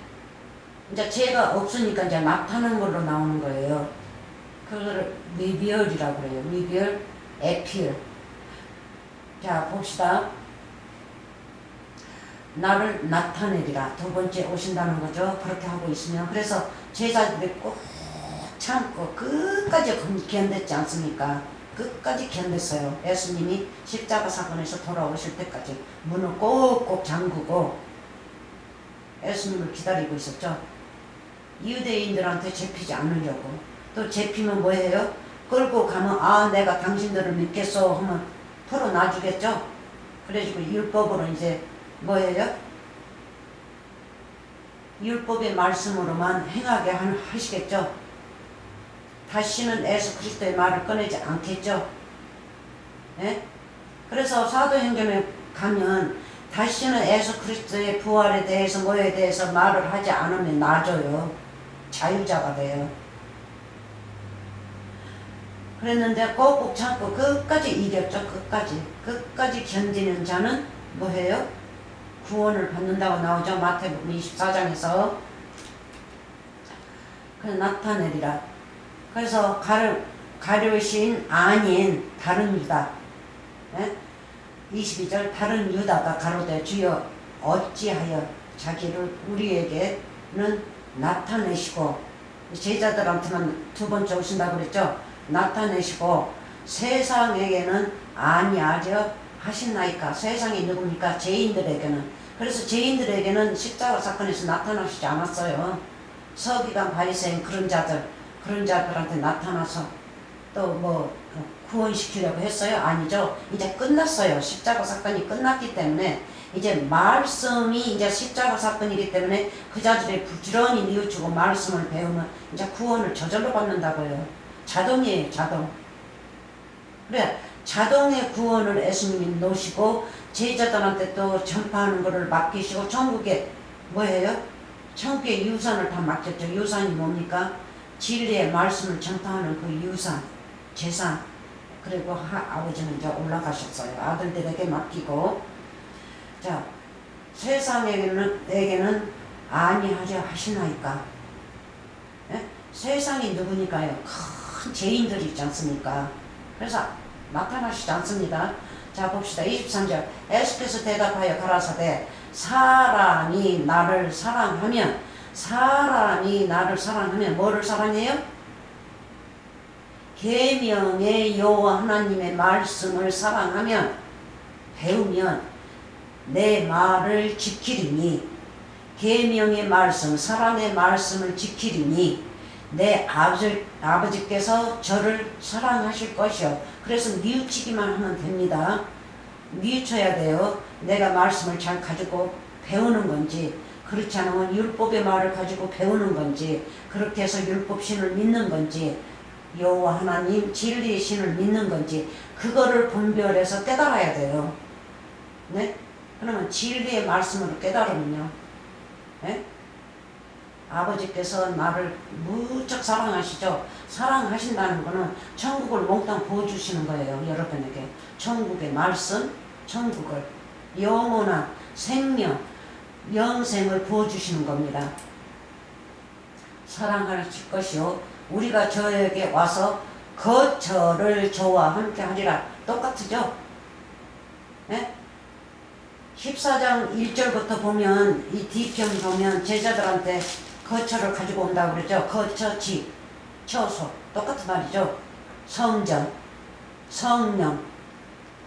이제 죄가 없으니까 이제 나타나는 걸로 나오는 거예요. 그거를 reveal이라고 그래요. reveal, appear. 자, 봅시다. 나를 나타내리라. 두 번째 오신다는 거죠. 그렇게 하고 있으면. 그래서 제자들이 꼭 참고 끝까지 견뎠지 않습니까? 끝까지 견뎠어요. 예수님이 십자가 사건에서 돌아오실 때까지 문을 꼭꼭 잠그고 예수님을 기다리고 있었죠. 유대인들한테 잡히지 않으려고. 또 잡히면 뭐예요? 끌고 가면 내가 당신들을 믿겠어 하면 풀어놔주겠죠. 그래가지고 율법으로 이제 뭐예요? 율법의 말씀으로만 행하게 하시겠죠. 다시는 예수 그리스도의 말을 꺼내지 않겠죠. 네? 그래서 사도행전에 가면 다시는 예수 그리스도의 부활에 대해서 뭐에 대해서 말을 하지 않으면 놔줘요. 자유자가 돼요. 그랬는데 꼭꼭 참고 끝까지 이겼죠. 끝까지 견디는 자는 뭐해요? 구원을 받는다고 나오죠. 마태복음 24장에서. 그래서 나타내리라. 그래서 가룟 아닌 다른 유다. 네? 22절 다른 유다가 가로되 주여 어찌하여 자기를 우리에게는 나타내시고 제자들한테만 두 번째 오신다고 그랬죠. 나타내시고 세상에게는 아니하려 하신나이까. 세상이 누굽니까? 죄인들에게는. 그래서 죄인들에게는 십자가 사건에서 나타나시지 않았어요. 서기관 바리새인 그런 자들한테 나타나서 또 뭐 구원시키려고 했어요? 아니죠. 이제 끝났어요. 십자가 사건이 끝났기 때문에 이제 말씀이 이제 십자가 사건이기 때문에 그 자들이 부지런히 뉘우치고 말씀을 배우면 이제 구원을 저절로 받는다고요. 자동이에요, 자동. 그래, 자동의 구원을 예수님이 놓으시고 제자들한테 또 전파하는 것을 맡기시고 천국에 뭐예요? 천국의 유산을 다 맡겼죠. 유산이 뭡니까? 진리의 말씀을 전파하는 그 유산, 재산. 그리고 아버지는 이제 올라가셨어요. 아들들에게 맡기고. 자, 세상에게는 아니하려 하시나이까. 예? 세상이 누구니까요? 큰 죄인들이 있지 않습니까? 그래서 나타나시지 않습니다. 자, 봅시다. 23절. 예수께서 대답하여 가라사대 사람이 나를 사랑하면 뭐를 사랑해요? 계명의 여호와 하나님의 말씀을 사랑하면, 배우면 내 말을 지키리니, 계명의 말씀, 사랑의 말씀을 지키리니 내 아버지께서 저를 사랑하실 것이요. 그래서 뉘우치기만 하면 됩니다. 뉘우쳐야 돼요. 내가 말씀을 잘 가지고 배우는 건지, 그렇지 않으면 율법의 말을 가지고 배우는 건지, 그렇게 해서 율법신을 믿는 건지, 여호와 하나님 진리의 신을 믿는 건지, 그거를 분별해서 깨달아야 돼요. 네? 그러면 진리의 말씀으로 깨달으면요, 네? 아버지께서 나를 무척 사랑하시죠. 사랑하신다는 거는 천국을 몽땅 부어주시는 거예요. 여러분에게 천국의 말씀, 천국을, 영원한 생명, 영생을 부어주시는 겁니다. 사랑하실 것이요, 우리가 저에게 와서 저를 저와 함께 하리라. 똑같으죠? 네? 14장 1절부터 보면, 이 뒤편 보면 제자들한테 거처를 가지고 온다고 그랬죠. 거처, 집, 처소, 똑같은 말이죠. 성전, 성령,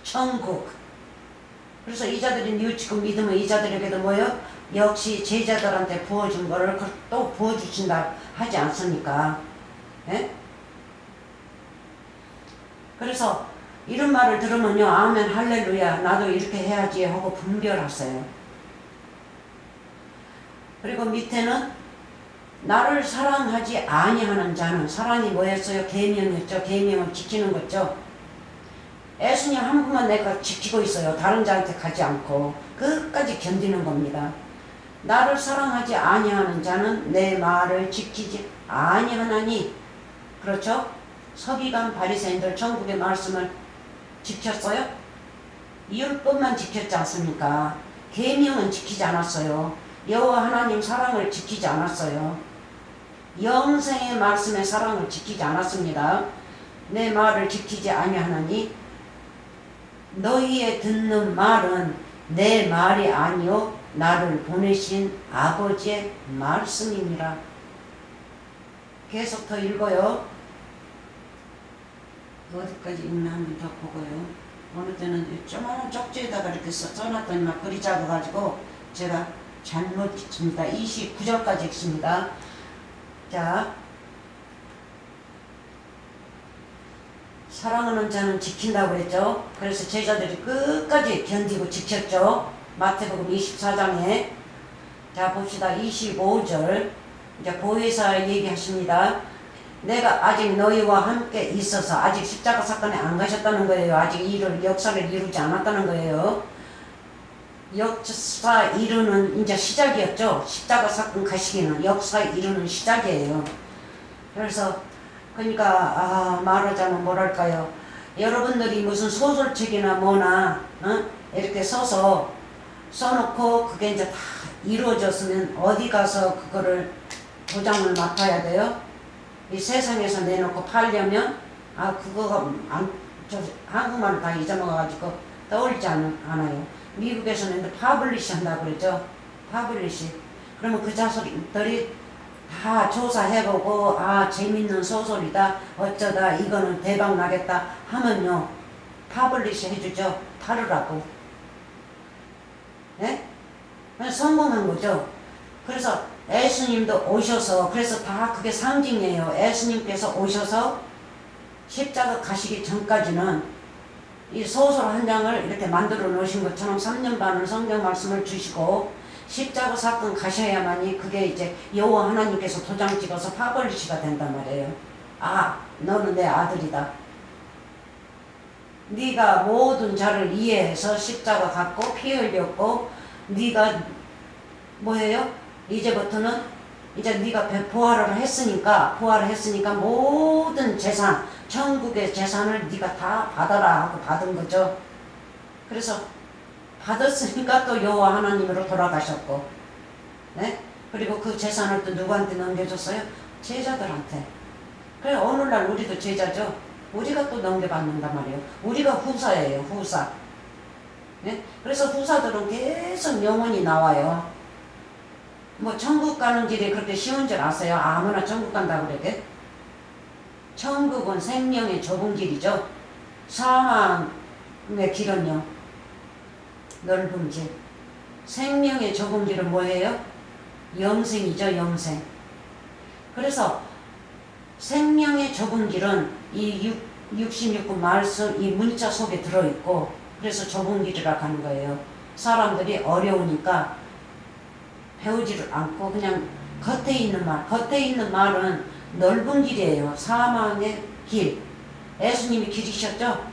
천국. 그래서 이자들이 뉘우치고 믿으면 이자들에게도 뭐요? 역시 제자들한테 부어준 거를 또 부어주신다 하지 않습니까? 예? 그래서 이런 말을 들으면요, 아멘 할렐루야 나도 이렇게 해야지 하고 분별하세요. 그리고 밑에는 나를 사랑하지 아니하는 자는, 사랑이 뭐였어요? 계명이었죠. 계명을 지키는 거죠. 예수님 한 분만 내가 지키고 있어요. 다른 자한테 가지 않고 끝까지 견디는 겁니다. 나를 사랑하지 아니하는 자는 내 말을 지키지 아니하나니. 그렇죠? 서기관 바리새인들 천국의 말씀을 지켰어요? 율법만 지켰지 않습니까? 계명은 지키지 않았어요. 여호와 하나님 사랑을 지키지 않았어요. 영생의 말씀의 사랑을 지키지 않았습니다. 내 말을 지키지 아니하나니 너희의 듣는 말은 내 말이 아니요 나를 보내신 아버지의 말씀이니라. 계속 더 읽어요. 어디까지 읽나 한번 더 보고요. 어느 때는 조그마한 쪽지에다가 이렇게 써놨더니만 글이 작아가지고 제가 잘못 읽습니다. 29절까지 읽습니다. 자, 사랑하는 자는 지킨다고 그랬죠. 그래서 제자들이 끝까지 견디고 지켰죠. 마태복음 24장에. 자, 봅시다. 25절. 이제 보혜사 얘기하십니다. 내가 아직 너희와 함께 있어서, 아직 십자가 사건에 안 가셨다는 거예요. 아직 역사를 이루지 않았다는 거예요. 역사 이루는 이제 시작이었죠. 십자가 사건 가시기는 역사 이루는 시작이에요. 그래서 그러니까 말하자면 뭐랄까요, 여러분들이 무슨 소설책이나 뭐나 이렇게 써놓고 그게 이제 다 이루어졌으면 어디 가서 그거를 도장을 맡아야 돼요? 이 세상에서 내놓고 팔려면 그거가 한국말을 다 잊어먹어가지고 떠올리지 않아요. 미국에서는 파블리시 한다고 그러죠. 파블리시. 그러면 그 자들이 다 조사해보고 아 재밌는 소설이다 어쩌다 이거는 대박 나겠다 하면요 파블리시 해주죠. 다루라고. 예? 성공한 거죠. 그래서 예수님도 오셔서 그래서 다 그게 상징이에요. 예수님께서 오셔서 십자가 가시기 전까지는 이 소설 한 장을 이렇게 만들어 놓으신 것처럼 3년 반을 성경 말씀을 주시고 십자가 사건 가셔야만이 그게 이제 여호와 하나님께서 도장 찍어서 파벌리시가 된단 말이에요. 아 너는 내 아들이다. 네가 모든 자를 이해해서 십자가 갖고 피 흘렸고 네가 뭐예요? 이제부터는 이제 네가 부활을 했으니까 모든 재산 천국의 재산을 네가 다 받아라 하고 받은 거죠. 그래서 받았으니까 또 여호와 하나님으로 돌아가셨고, 네? 그리고 그 재산을 또 누구한테 넘겨줬어요? 제자들한테. 그래 오늘날 우리도 제자죠. 우리가 또 넘겨받는단 말이에요. 우리가 후사예요. 후사. 네? 그래서 후사들은 계속 영혼이 나와요. 뭐 천국 가는 길이 그렇게 쉬운 줄 아세요? 아무나 천국 간다고 그러게? 천국은 생명의 좁은 길이죠. 사망의 길은요 넓은 길. 생명의 좁은 길은 뭐예요? 영생이죠. 영생. 그래서 생명의 좁은 길은 이 66권 말씀 이 문자 속에 들어있고 그래서 좁은 길이라 하는 거예요. 사람들이 어려우니까 배우지를 않고 그냥 겉에 있는 말. 겉에 있는 말은 넓은 길이에요. 사망의 길. 예수님이 길이셨죠?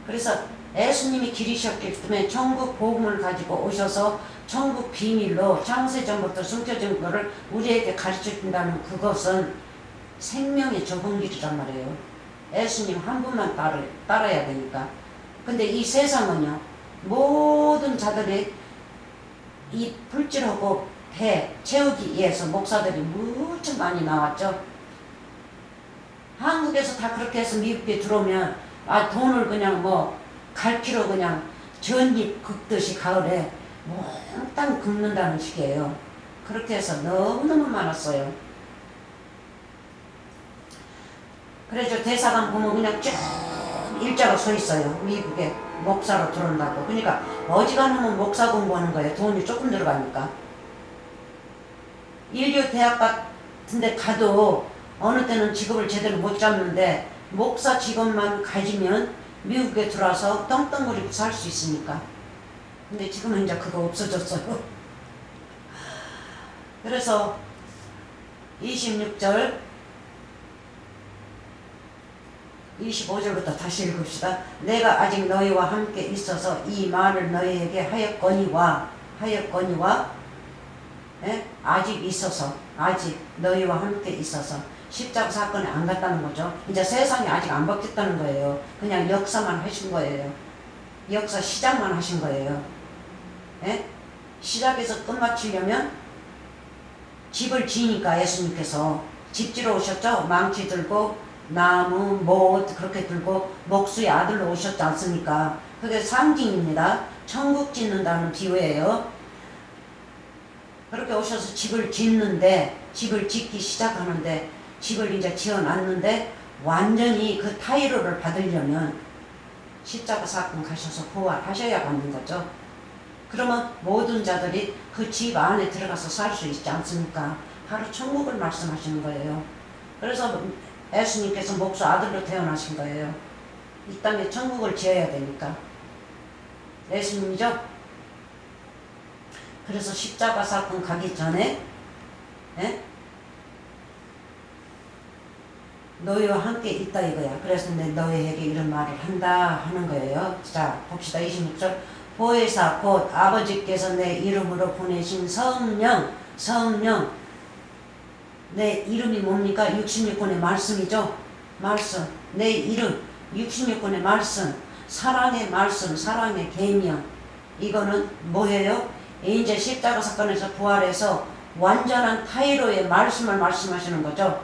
그래서 예수님이 길이셨기 때문에 천국 복음을 가지고 오셔서 천국 비밀로 창세전부터 숨겨진 것을 우리에게 가르쳐준다는 그것은 생명의 좁은 길이란 말이에요. 예수님 한 분만 따라야 되니까. 근데 이 세상은요 모든 자들이 이 불질하고 배 채우기 위해서 목사들이 무척 많이 나왔죠. 한국에서 다 그렇게 해서 미국에 들어오면 아 돈을 그냥 뭐 갈피로 그냥 전잎 긁듯이 가을에 몽땅 긁는다는 식이에요. 그렇게 해서 너무너무 많았어요. 그래서 대사관 보면 그냥 쭉 일자로 서 있어요. 미국에 목사로 들어온다고. 그러니까 어지간하면 목사 공부하는 거예요. 돈이 조금 들어가니까. 인류 대학 같은 데 가도 어느 때는 직업을 제대로 못 잡는데 목사 직업만 가지면 미국에 들어와서 떵떵거리고 살 수 있으니까. 근데 지금은 이제 그거 없어졌어요. 그래서 26절 25절부터 다시 읽읍시다. 내가 아직 너희와 함께 있어서 이 말을 너희에게 하였거니와 예? 아직 있어서 아직 너희와 함께 있어서 십자가 사건에 안 갔다는 거죠. 이제 세상이 아직 안 바뀌었다는 거예요. 그냥 역사만 하신 거예요. 역사 시작만 하신 거예요. 예? 시작해서 끝마치려면 집을 지니까 예수님께서 집 지러 오셨죠. 망치 들고 나무, 못 그렇게 들고 목수의 아들로 오셨지 않습니까? 그게 상징입니다. 천국 짓는다는 비유예요. 그렇게 오셔서 집을 짓는데 집을 짓기 시작하는데 집을 이제 지어놨는데 완전히 그 타이로를 받으려면 십자가 사건 가셔서 부활하셔야 받는 거죠. 그러면 모든 자들이 그 집 안에 들어가서 살 수 있지 않습니까? 바로 천국을 말씀하시는 거예요. 그래서 예수님께서 목수 아들로 태어나신 거예요. 이 땅에 천국을 지어야 되니까. 예수님이죠? 그래서 십자가 사건 가기 전에 예? 너희와 함께 있다 이거야. 그래서 너희에게 이런 말을 한다 하는 거예요. 자 봅시다. 26절 보혜사 곧 아버지께서 내 이름으로 보내신 성령 내 이름이 뭡니까? 66권의 말씀이죠. 말씀 내 이름 66권의 말씀 사랑의 말씀 사랑의 계명 이거는 뭐예요? 이제 십자가 사건에서 부활해서 완전한 타이로의 말씀을 말씀하시는 거죠.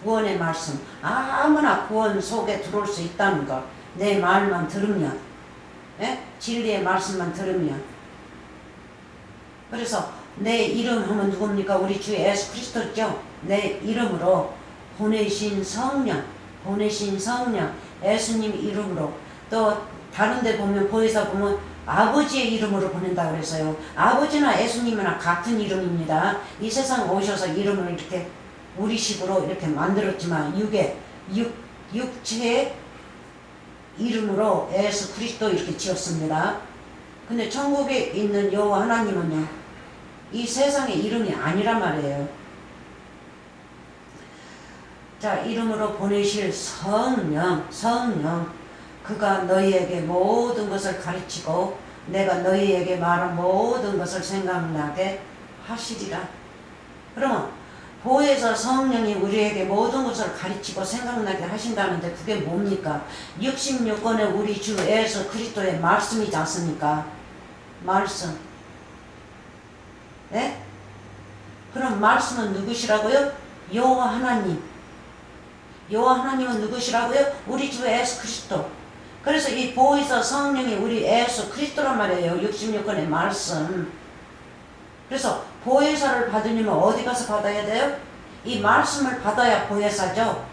구원의 말씀 아무나 구원 속에 들어올 수 있다는 것. 내 말만 들으면 예? 진리의 말씀만 들으면. 그래서 내 이름 하면 누굽니까? 우리 주 예수 그리스도죠. 내 이름으로 보내신 성령, 예수님 이름으로. 또 다른 데 보면 보혜사 보면 아버지의 이름으로 보낸다 그랬어요. 아버지나 예수님이나 같은 이름입니다. 이 세상 오셔서 이름을 이렇게 우리식으로 이렇게 만들었지만 육체의 이름으로 예수 그리스도 이렇게 지었습니다. 근데 천국에 있는 여호와 하나님은요, 이 세상의 이름이 아니란 말이에요. 자, 이름으로 보내실 성령, 그가 너희에게 모든 것을 가르치고 내가 너희에게 말한 모든 것을 생각나게 하시리라. 그러면 보혜사 성령이 우리에게 모든 것을 가르치고 생각나게 하신다는데 그게 뭡니까? 66권의 우리 주 예수 그리스도의 말씀이지 않습니까? 말씀. 네? 그럼 말씀은 누구시라고요? 여호와 하나님. 여호와 하나님은 누구시라고요? 우리 주 예수 그리스도. 그래서 이 보혜사 성령이 우리 예수 그리스도란 말이에요. 66권의 말씀. 그래서 보혜사를 받으려면 어디 가서 받아야 돼요? 이 말씀을 받아야 보혜사죠.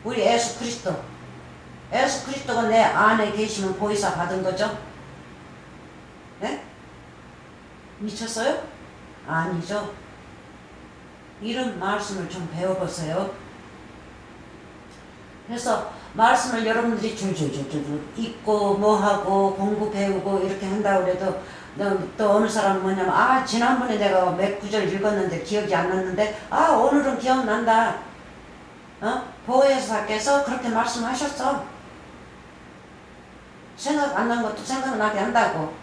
우리 예수 그리스도. 예수 그리스도가 내 안에 계시면 보혜사 받은 거죠. 네? 미쳤어요? 아니죠. 이런 말씀을 좀 배워보세요. 그래서 말씀을 여러분들이 줄줄줄줄 읽고 뭐하고 공부 배우고 이렇게 한다고 해도 또 어느 사람은 뭐냐면 지난번에 내가 몇 구절 읽었는데 기억이 안 났는데 오늘은 기억난다. 보혜사께서 그렇게 말씀하셨어. 생각 안 난 것도 생각나게 한다고.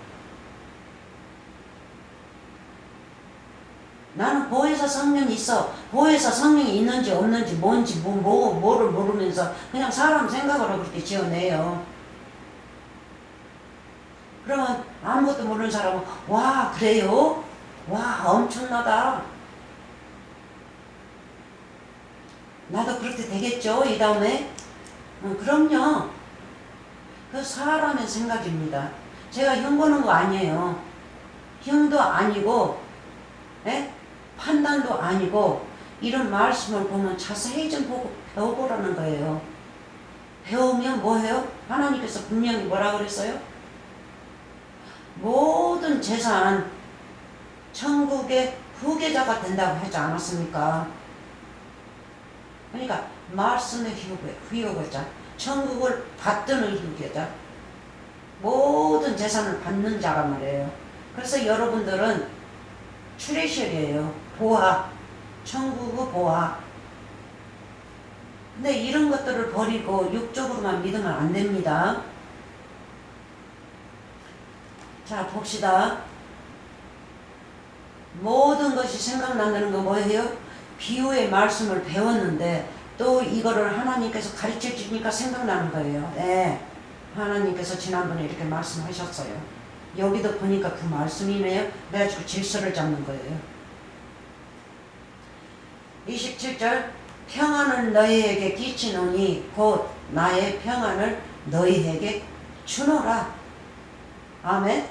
나는 보혜사 성령이 있어. 보혜사 성령이 있는지 없는지 뭔지 뭐를 모르면서 그냥 사람 생각으로 그렇게 지어내요. 그러면 아무것도 모르는 사람은 와 그래요? 와 엄청나다. 나도 그렇게 되겠죠? 이 다음에 그럼요. 그 사람의 생각입니다. 제가 흉 보는 거 아니에요. 흉도 아니고 판단도 아니고 이런 말씀을 보면 자세히 좀 보고 배워보라는 거예요. 배우면 뭐해요? 하나님께서 분명히 뭐라 그랬어요? 모든 재산 천국의 후계자가 된다고 하지 않았습니까? 그러니까 말씀의 후계자, 천국을 받드는 후계자, 모든 재산을 받는 자란 말이에요. 그래서 여러분들은 트레셔리예요. 보화, 천국의 보화. 근데 이런 것들을 버리고 육적으로만 믿으면 안 됩니다. 자, 봅시다. 모든 것이 생각난다는 거 뭐예요? 비유의 말씀을 배웠는데 또 이거를 하나님께서 가르쳐 주니까 생각나는 거예요. 네, 하나님께서 지난번에 이렇게 말씀하셨어요. 여기도 보니까 그 말씀이네요. 그래가지고 질서를 잡는 거예요. 27절 평안을 너희에게 끼치노니 곧 나의 평안을 너희에게 주노라. 아멘.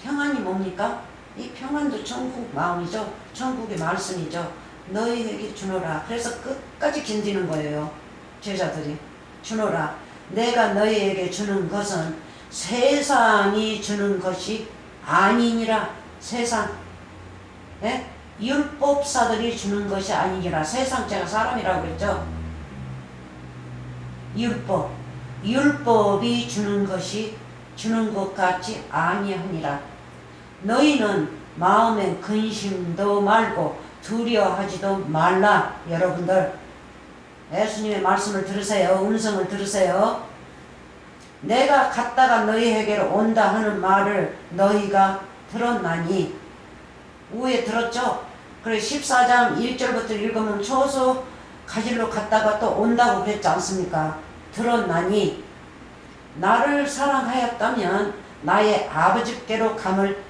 평안이 뭡니까? 이 평안도 천국 마음이죠. 천국의 말씀이죠. 너희에게 주노라. 그래서 끝까지 견디는 거예요. 제자들이. 주노라. 내가 너희에게 주는 것은 세상이 주는 것이 아니니라. 세상. 예? 율법사들이 주는 것이 아니니라. 세상, 제가 사람이라고 했죠. 율법이 주는 것 같이 아니하니라. 너희는 마음에 근심도 말고 두려워하지도 말라. 여러분들 예수님의 말씀을 들으세요. 음성을 들으세요. 내가 갔다가 너희에게로 온다 하는 말을 너희가 들었나니. 위에 들었죠? 그래 14장 1절부터 읽으면 초소 가질러 갔다가 또 온다고 그랬지 않습니까? 들었나니 나를 사랑하였다면 나의 아버지께로 감을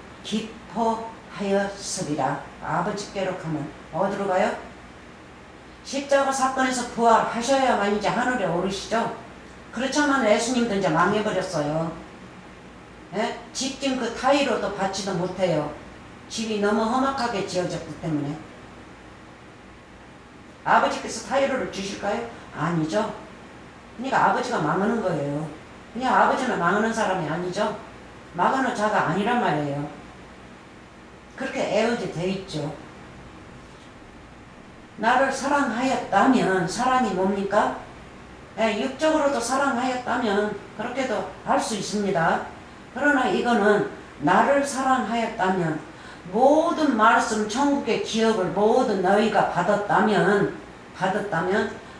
기뻐하였으리라. 아버지께로 감을 어디로 가요? 십자가 사건에서 부활하셔야만 이제 하늘에 오르시죠. 그렇지만 예수님도 이제 망해버렸어요. 예? 집진 그 타일로도 받지도 못해요. 집이 너무 험악하게 지어졌기 때문에. 아버지께서 타일로를 주실까요? 아니죠. 그러니까 아버지가 망하는 거예요. 그냥 아버지는 망하는 사람이 아니죠. 망하는 자가 아니란 말이에요. 그렇게 애어지 돼 있죠. 나를 사랑하였다면, 사랑이 뭡니까? 육적으로도 사랑하였다면 그렇게도 할 수 있습니다. 그러나 이거는 나를 사랑하였다면, 모든 말씀 천국의 기업을 모든 너희가 받았다면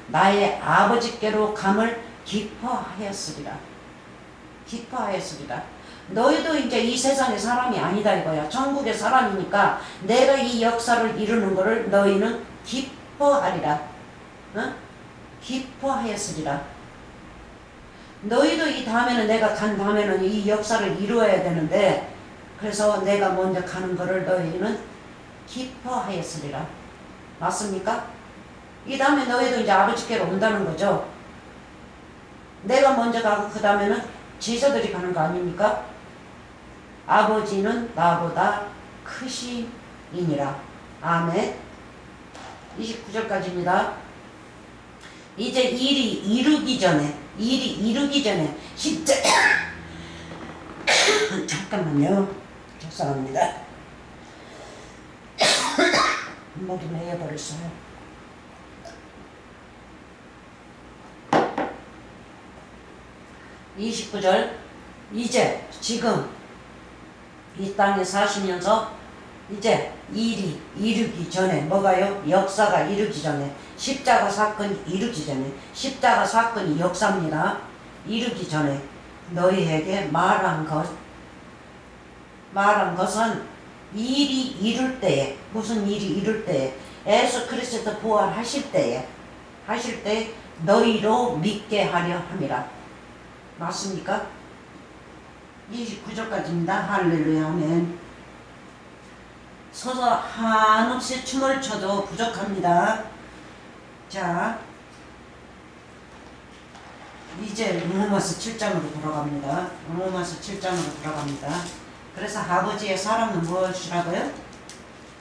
나의 아버지께로 감을 기뻐하였으리라. 기뻐하였으리라. 너희도 이제 이 세상의 사람이 아니다 이거야. 천국의 사람이니까 내가 이 역사를 이루는 것을 너희는 기뻐하리라. 어? 기뻐하였으리라. 너희도 이 다음에는, 내가 간 다음에는 이 역사를 이루어야 되는데, 그래서 내가 먼저 가는 것을 너희는 기뻐하였으리라. 맞습니까? 이 다음에 너희도 이제 아버지께로 온다는 거죠. 내가 먼저 가고 그 다음에는 제자들이 가는 거 아닙니까? 아버지는 나보다 크시니라. 아멘. 29절까지입니다. 이제 일이 이루기 전에 십자가 잠깐만요. 죄송합니다. 목이 메여버렸어요. (29절) 이제 지금 이 땅에 사시면서 이제 일이 이르기 전에, 뭐가요? 역사가 이르기 전에, 십자가 사건이 이르기 전에, 십자가 사건이 역사입니다. 이르기 전에 너희에게 말한 것은 일이 이룰 때에, 무슨 일이 이룰 때에, 예수 그리스도 부활하실 때에, 너희로 믿게 하려 함이라. 맞습니까? 29절까지입니다. 할렐루야. 아멘. 서서 한없이 춤을 춰도 부족합니다. 자, 이제 로마서 7장으로 돌아갑니다. 로마서 7장으로 돌아갑니다. 그래서 아버지의 사랑은 무엇이라고요?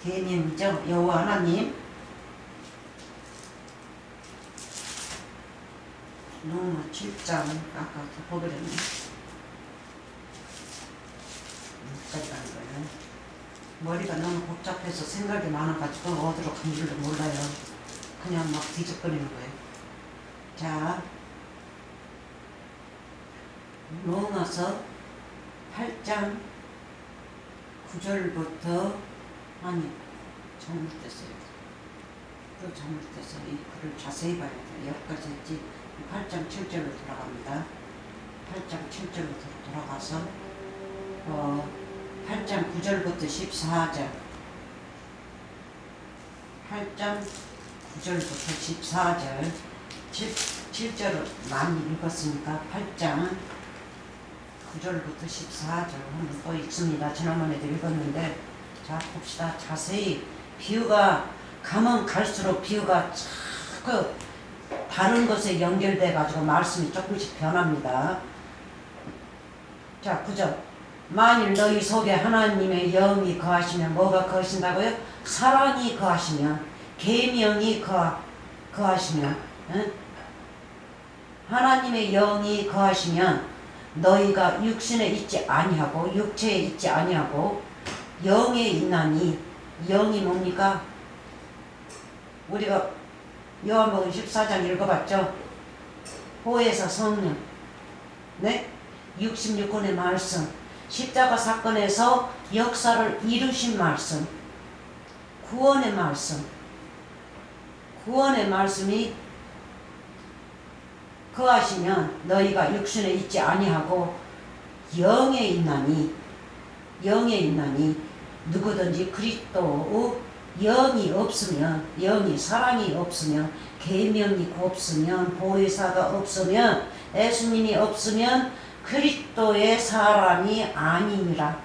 계명이죠. 여호와 하나님. 로마 7장 아까 보기로는 여기까지 가는 거예요. 머리가 너무 복잡해서 생각이 많아가지고 어디로 간 줄도 몰라요. 그냥 막 뒤적거리는 거예요. 자, 로마서 8장 9절부터, 아니 잘못됐어요. 또 잘못됐어요. 이 글을 자세히 봐야 돼요. 여기까지 했지. 8장 7절로 돌아갑니다. 8장 7절로 돌아가서 8장 9절부터 14절, 8장 9절부터 14절, 7절을 많이 읽었으니까 8장 9절부터 14절 한번 또 읽습니다. 지난번에도 읽었는데, 자 봅시다. 자세히. 비유가 가면 갈수록 비유가 자꾸 다른 것에 연결돼 가지고 말씀이 조금씩 변합니다. 자 9절. 만일 너희 속에 하나님의 영이 거하시면, 뭐가 거하신다고요? 사랑이 거하시면, 계명이 거하시면, 응? 하나님의 영이 거하시면 너희가 육신에 있지 아니하고, 육체에 있지 아니하고 영에 있나니. 영이 뭡니까? 우리가 요한복음 14장 읽어봤죠? 보혜사 성령, 네? 66권의 말씀, 십자가 사건에서 역사를 이루신 말씀, 구원의 말씀이 거하시면 너희가 육신에 있지 아니하고 영에 있나니. 누구든지 그리스도의 영이 없으면, 영이 사랑이 없으면, 계명이 없으면, 보혜사가 없으면, 예수님이 없으면 그리스도의 사람이 아니니라.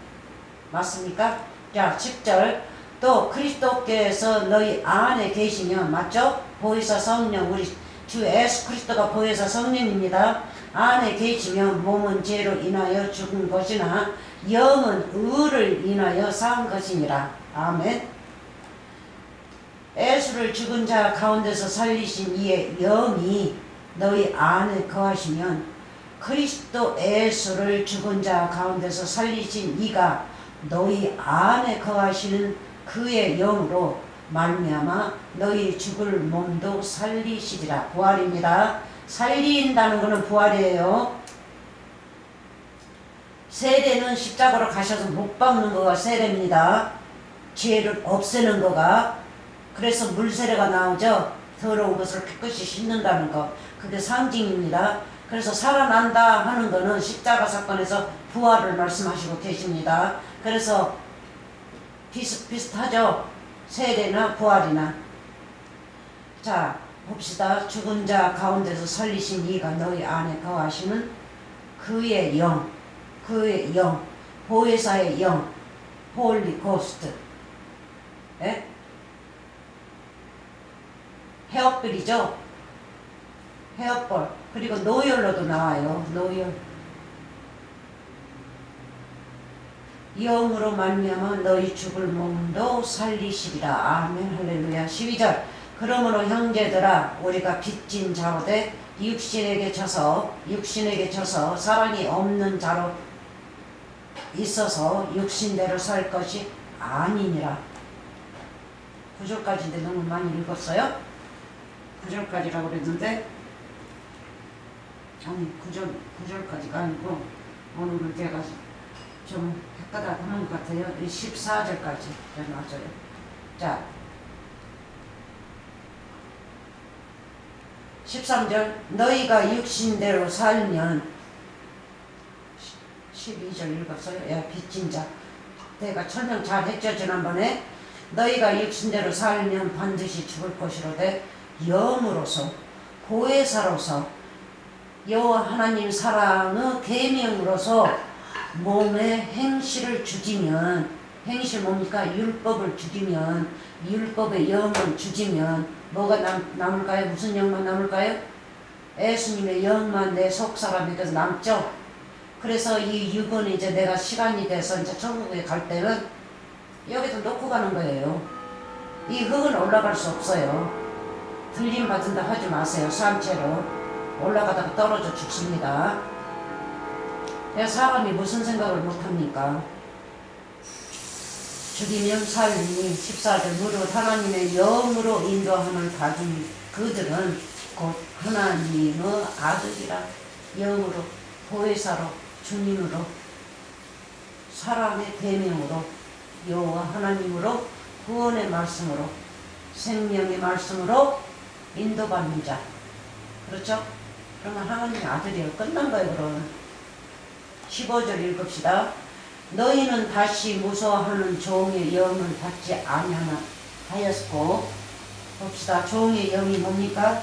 맞습니까? 자 10절. 또 그리스도께서 너희 안에 계시면, 맞죠? 보혜사 성령, 우리 주 예수 그리스도가 보혜사 성령입니다. 안에 계시면 몸은 죄로 인하여 죽은 것이나 영은 의를 인하여 산 것이니라. 아멘. 예수를 죽은 자 가운데서 살리신 이의 영이 너희 안에 거하시면 그리스도 예수를 죽은 자 가운데서 살리신 이가 너희 안에 거하시는 그의 영으로 말미암아 너희 죽을 몸도 살리시리라. 부활입니다. 살린다는 것은 부활이에요. 세례는 십자가로 가셔서 못 박는 거가 세례입니다. 죄를 없애는 거가. 그래서 물세례가 나오죠. 더러운 것을 깨끗이 씻는다는 거. 그게 상징입니다. 그래서 살아난다 하는 거는 십자가 사건에서 부활을 말씀하시고 계십니다. 그래서 비슷하죠. 세례나 부활이나. 자, 봅시다. 죽은 자 가운데서 살리신 이가 너희 안에 거하시는 그의 영, 보혜사의 영, 홀리 고스트. 예? 헤어벌이죠. 헤어벌. 그리고 노열로도 나와요. 노열. 영으로 말미암아 너희 죽을 몸도 살리시리라. 아멘. 할렐루야. 12절. 그러므로 형제들아 우리가 빚진 자로되 육신에게 져서 사랑이 없는 자로 있어서 육신대로 살 것이 아니니라. 9절까지인데 너무 많이 읽었어요? 9절까지라고 그랬는데 아니 9절까지가 아니고 오늘은 제가 좀 헷갈다 하는 것 같아요. 14절까지 맞아요. 자 13절 너희가 육신대로 살면 12절 읽었어요. 야, 빚진 자. 내가 설명 잘 했죠 지난번에. 너희가 육신대로 살면 반드시 죽을 것이로되 영으로서 보혜사로서 여호와 하나님 사랑의 계명으로서 몸에 행실을 죽이면, 행실 뭡니까? 율법을 죽이면, 율법의 영을 죽이면 뭐가 남을까요? 무슨 영만 남을까요? 예수님의 영만 내 속사람에게서 남죠. 그래서 이 육은 이제 내가 시간이 돼서 이제 천국에 갈 때는 여기서 놓고 가는 거예요. 이 흙은 올라갈 수 없어요. 들림 받은다 하지 마세요. 산채로 올라가다가 떨어져 죽습니다. 사람이 무슨 생각을 못합니까? 죽이면 살리니 14절 무릇 하나님의 영으로 인도함을 가진 그들은 곧 하나님의 아들이라. 영으로, 보혜사로, 주님으로, 사랑의 대명으로, 여호와 하나님으로, 구원의 말씀으로, 생명의 말씀으로 인도받는 자. 그렇죠? 그러면 하나님의 아들이에요. 끝난 거예요. 그럼 15절 읽읍시다. 너희는 다시 무서워하는 종의 영을 받지 아니하였고. 봅시다. 종의 영이 뭡니까?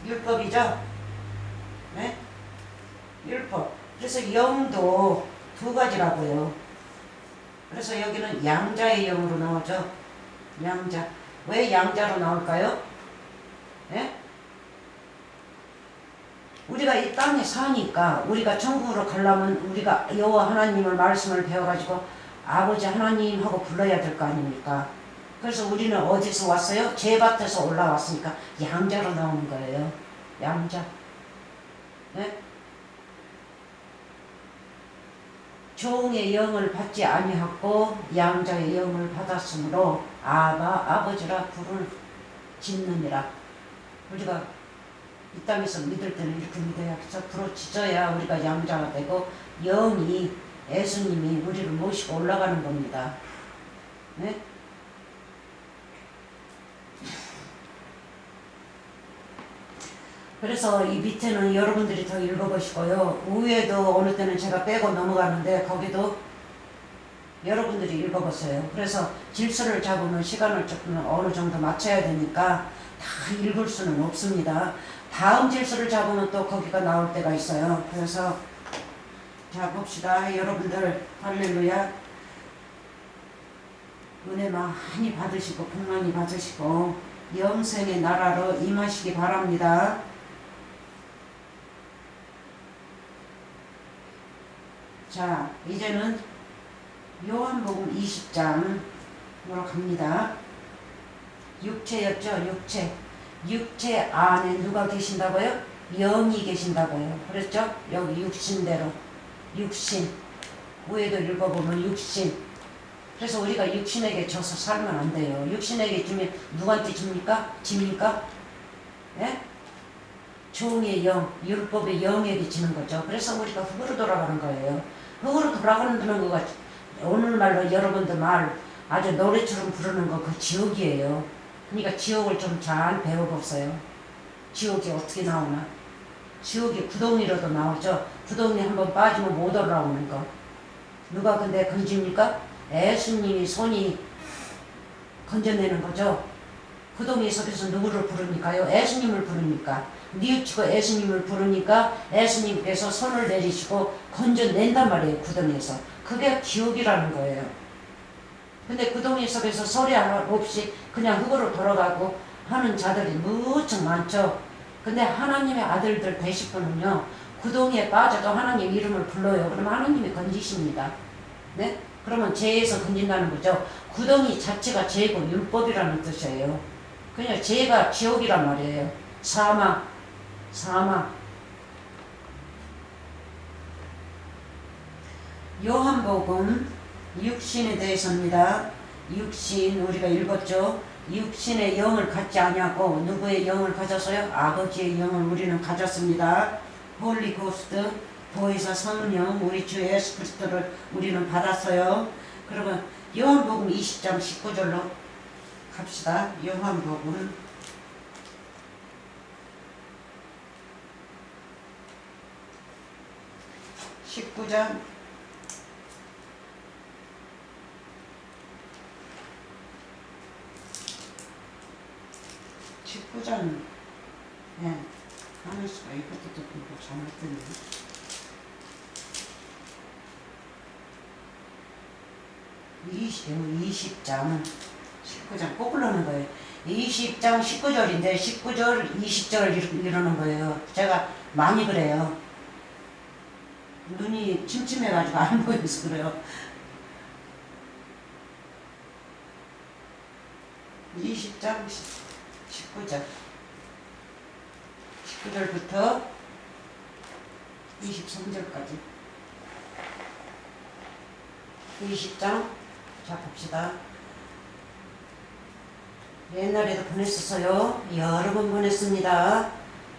율법이죠? 네? 율법. 그래서 영도 두 가지라고요. 그래서 여기는 양자의 영으로 나오죠. 양자. 왜 양자로 나올까요? 네? 우리가 이 땅에 사니까 우리가 천국으로 가려면 우리가 여호와 하나님을 말씀을 배워가지고 아버지 하나님하고 불러야 될 거 아닙니까? 그래서 우리는 어디서 왔어요? 제밭에서 올라왔으니까 양자로 나오는 거예요. 양자. 네? 종의 영을 받지 아니하고 양자의 영을 받았으므로 아버지라 부를 짓느니라. 우리가 이 땅에서 믿을 때는 이렇게 믿어야 부르짖어야 우리가 양자가 되고 영이 예수님이 우리를 모시고 올라가는 겁니다. 네? 그래서 이 밑에는 여러분들이 더 읽어보시고요. 위에도 어느 때는 제가 빼고 넘어가는데 거기도 여러분들이 읽어보세요. 그래서 질서를 잡으면 시간을 조금 어느 정도 맞춰야 되니까 다 읽을 수는 없습니다. 다음 질서를 잡으면 또 거기가 나올 때가 있어요. 그래서 자 봅시다. 여러분들 할렐루야. 은혜 많이 받으시고 복 많이 받으시고 영생의 나라로 임하시기 바랍니다. 자, 이제는 요한복음 20장으로 갑니다. 육체였죠, 육체. 육체 안에 누가 계신다고요? 영이 계신다고요. 그랬죠? 여기 육신대로. 육신. 위에도 읽어보면 육신. 그래서 우리가 육신에게 져서 살면 안 돼요. 육신에게 주면 누구한테 줍니까? 집니까? 예? 종의 영, 율법의 영에게 지는 거죠. 그래서 우리가 흙으로 돌아가는 거예요. 흙으로 돌아가는 거가 오늘날로 여러분들 말 아주 노래처럼 부르는 거 그 지옥이에요. 그러니까 지옥을 좀 잘 배워보세요. 지옥이 어떻게 나오나. 지옥이 구덩이로도 나오죠. 구덩이 한번 빠지면 못 올라오는 거. 누가 근데 건집니까? 예수님이 손이 건져내는 거죠. 구덩이 속에서 누구를 부르니까요? 예수님을 부르니까. 뉘우치고 예수님을 부르니까 예수님께서 손을 내리시고 건져낸단 말이에요. 구덩이에서. 그게 지옥이라는 거예요. 근데 구덩이 속에서 소리 없이 그냥 흙으로 돌아가고 하는 자들이 무척 많죠. 근데 하나님의 아들들 되실 분은요, 구덩이에 빠져도 하나님 이름을 불러요. 그러면 하나님이 건지십니다. 네? 그러면 죄에서 건진다는 거죠. 구덩이 자체가 죄고 율법이라는 뜻이에요. 그냥 죄가 지옥이란 말이에요. 사망. 요한복음 육신에 대해서입니다. 육신 우리가 읽었죠. 육신의 영을 갖지 아니하고 누구의 영을 가졌어요? 아버지의 영을 우리는 가졌습니다. 홀리 고스트, 보혜사 성령, 우리 주 예수 그리스도를 우리는 받았어요. 그러면 요한복음 20장 19절로 갑시다. 요한복음 19장 19장 예, 하늘 수가 이것도 또 잘못됐네. 20장 19장 거꾸로는 거예요. 20장 19절인데 19절 20절 이러는 거예요. 제가 많이 그래요. 눈이 침침해가지고 안 보여서 그래요. 20장 19절 19절부터 23절까지 20장 자 봅시다. 옛날에도 보냈었어요. 여러 번 보냈습니다.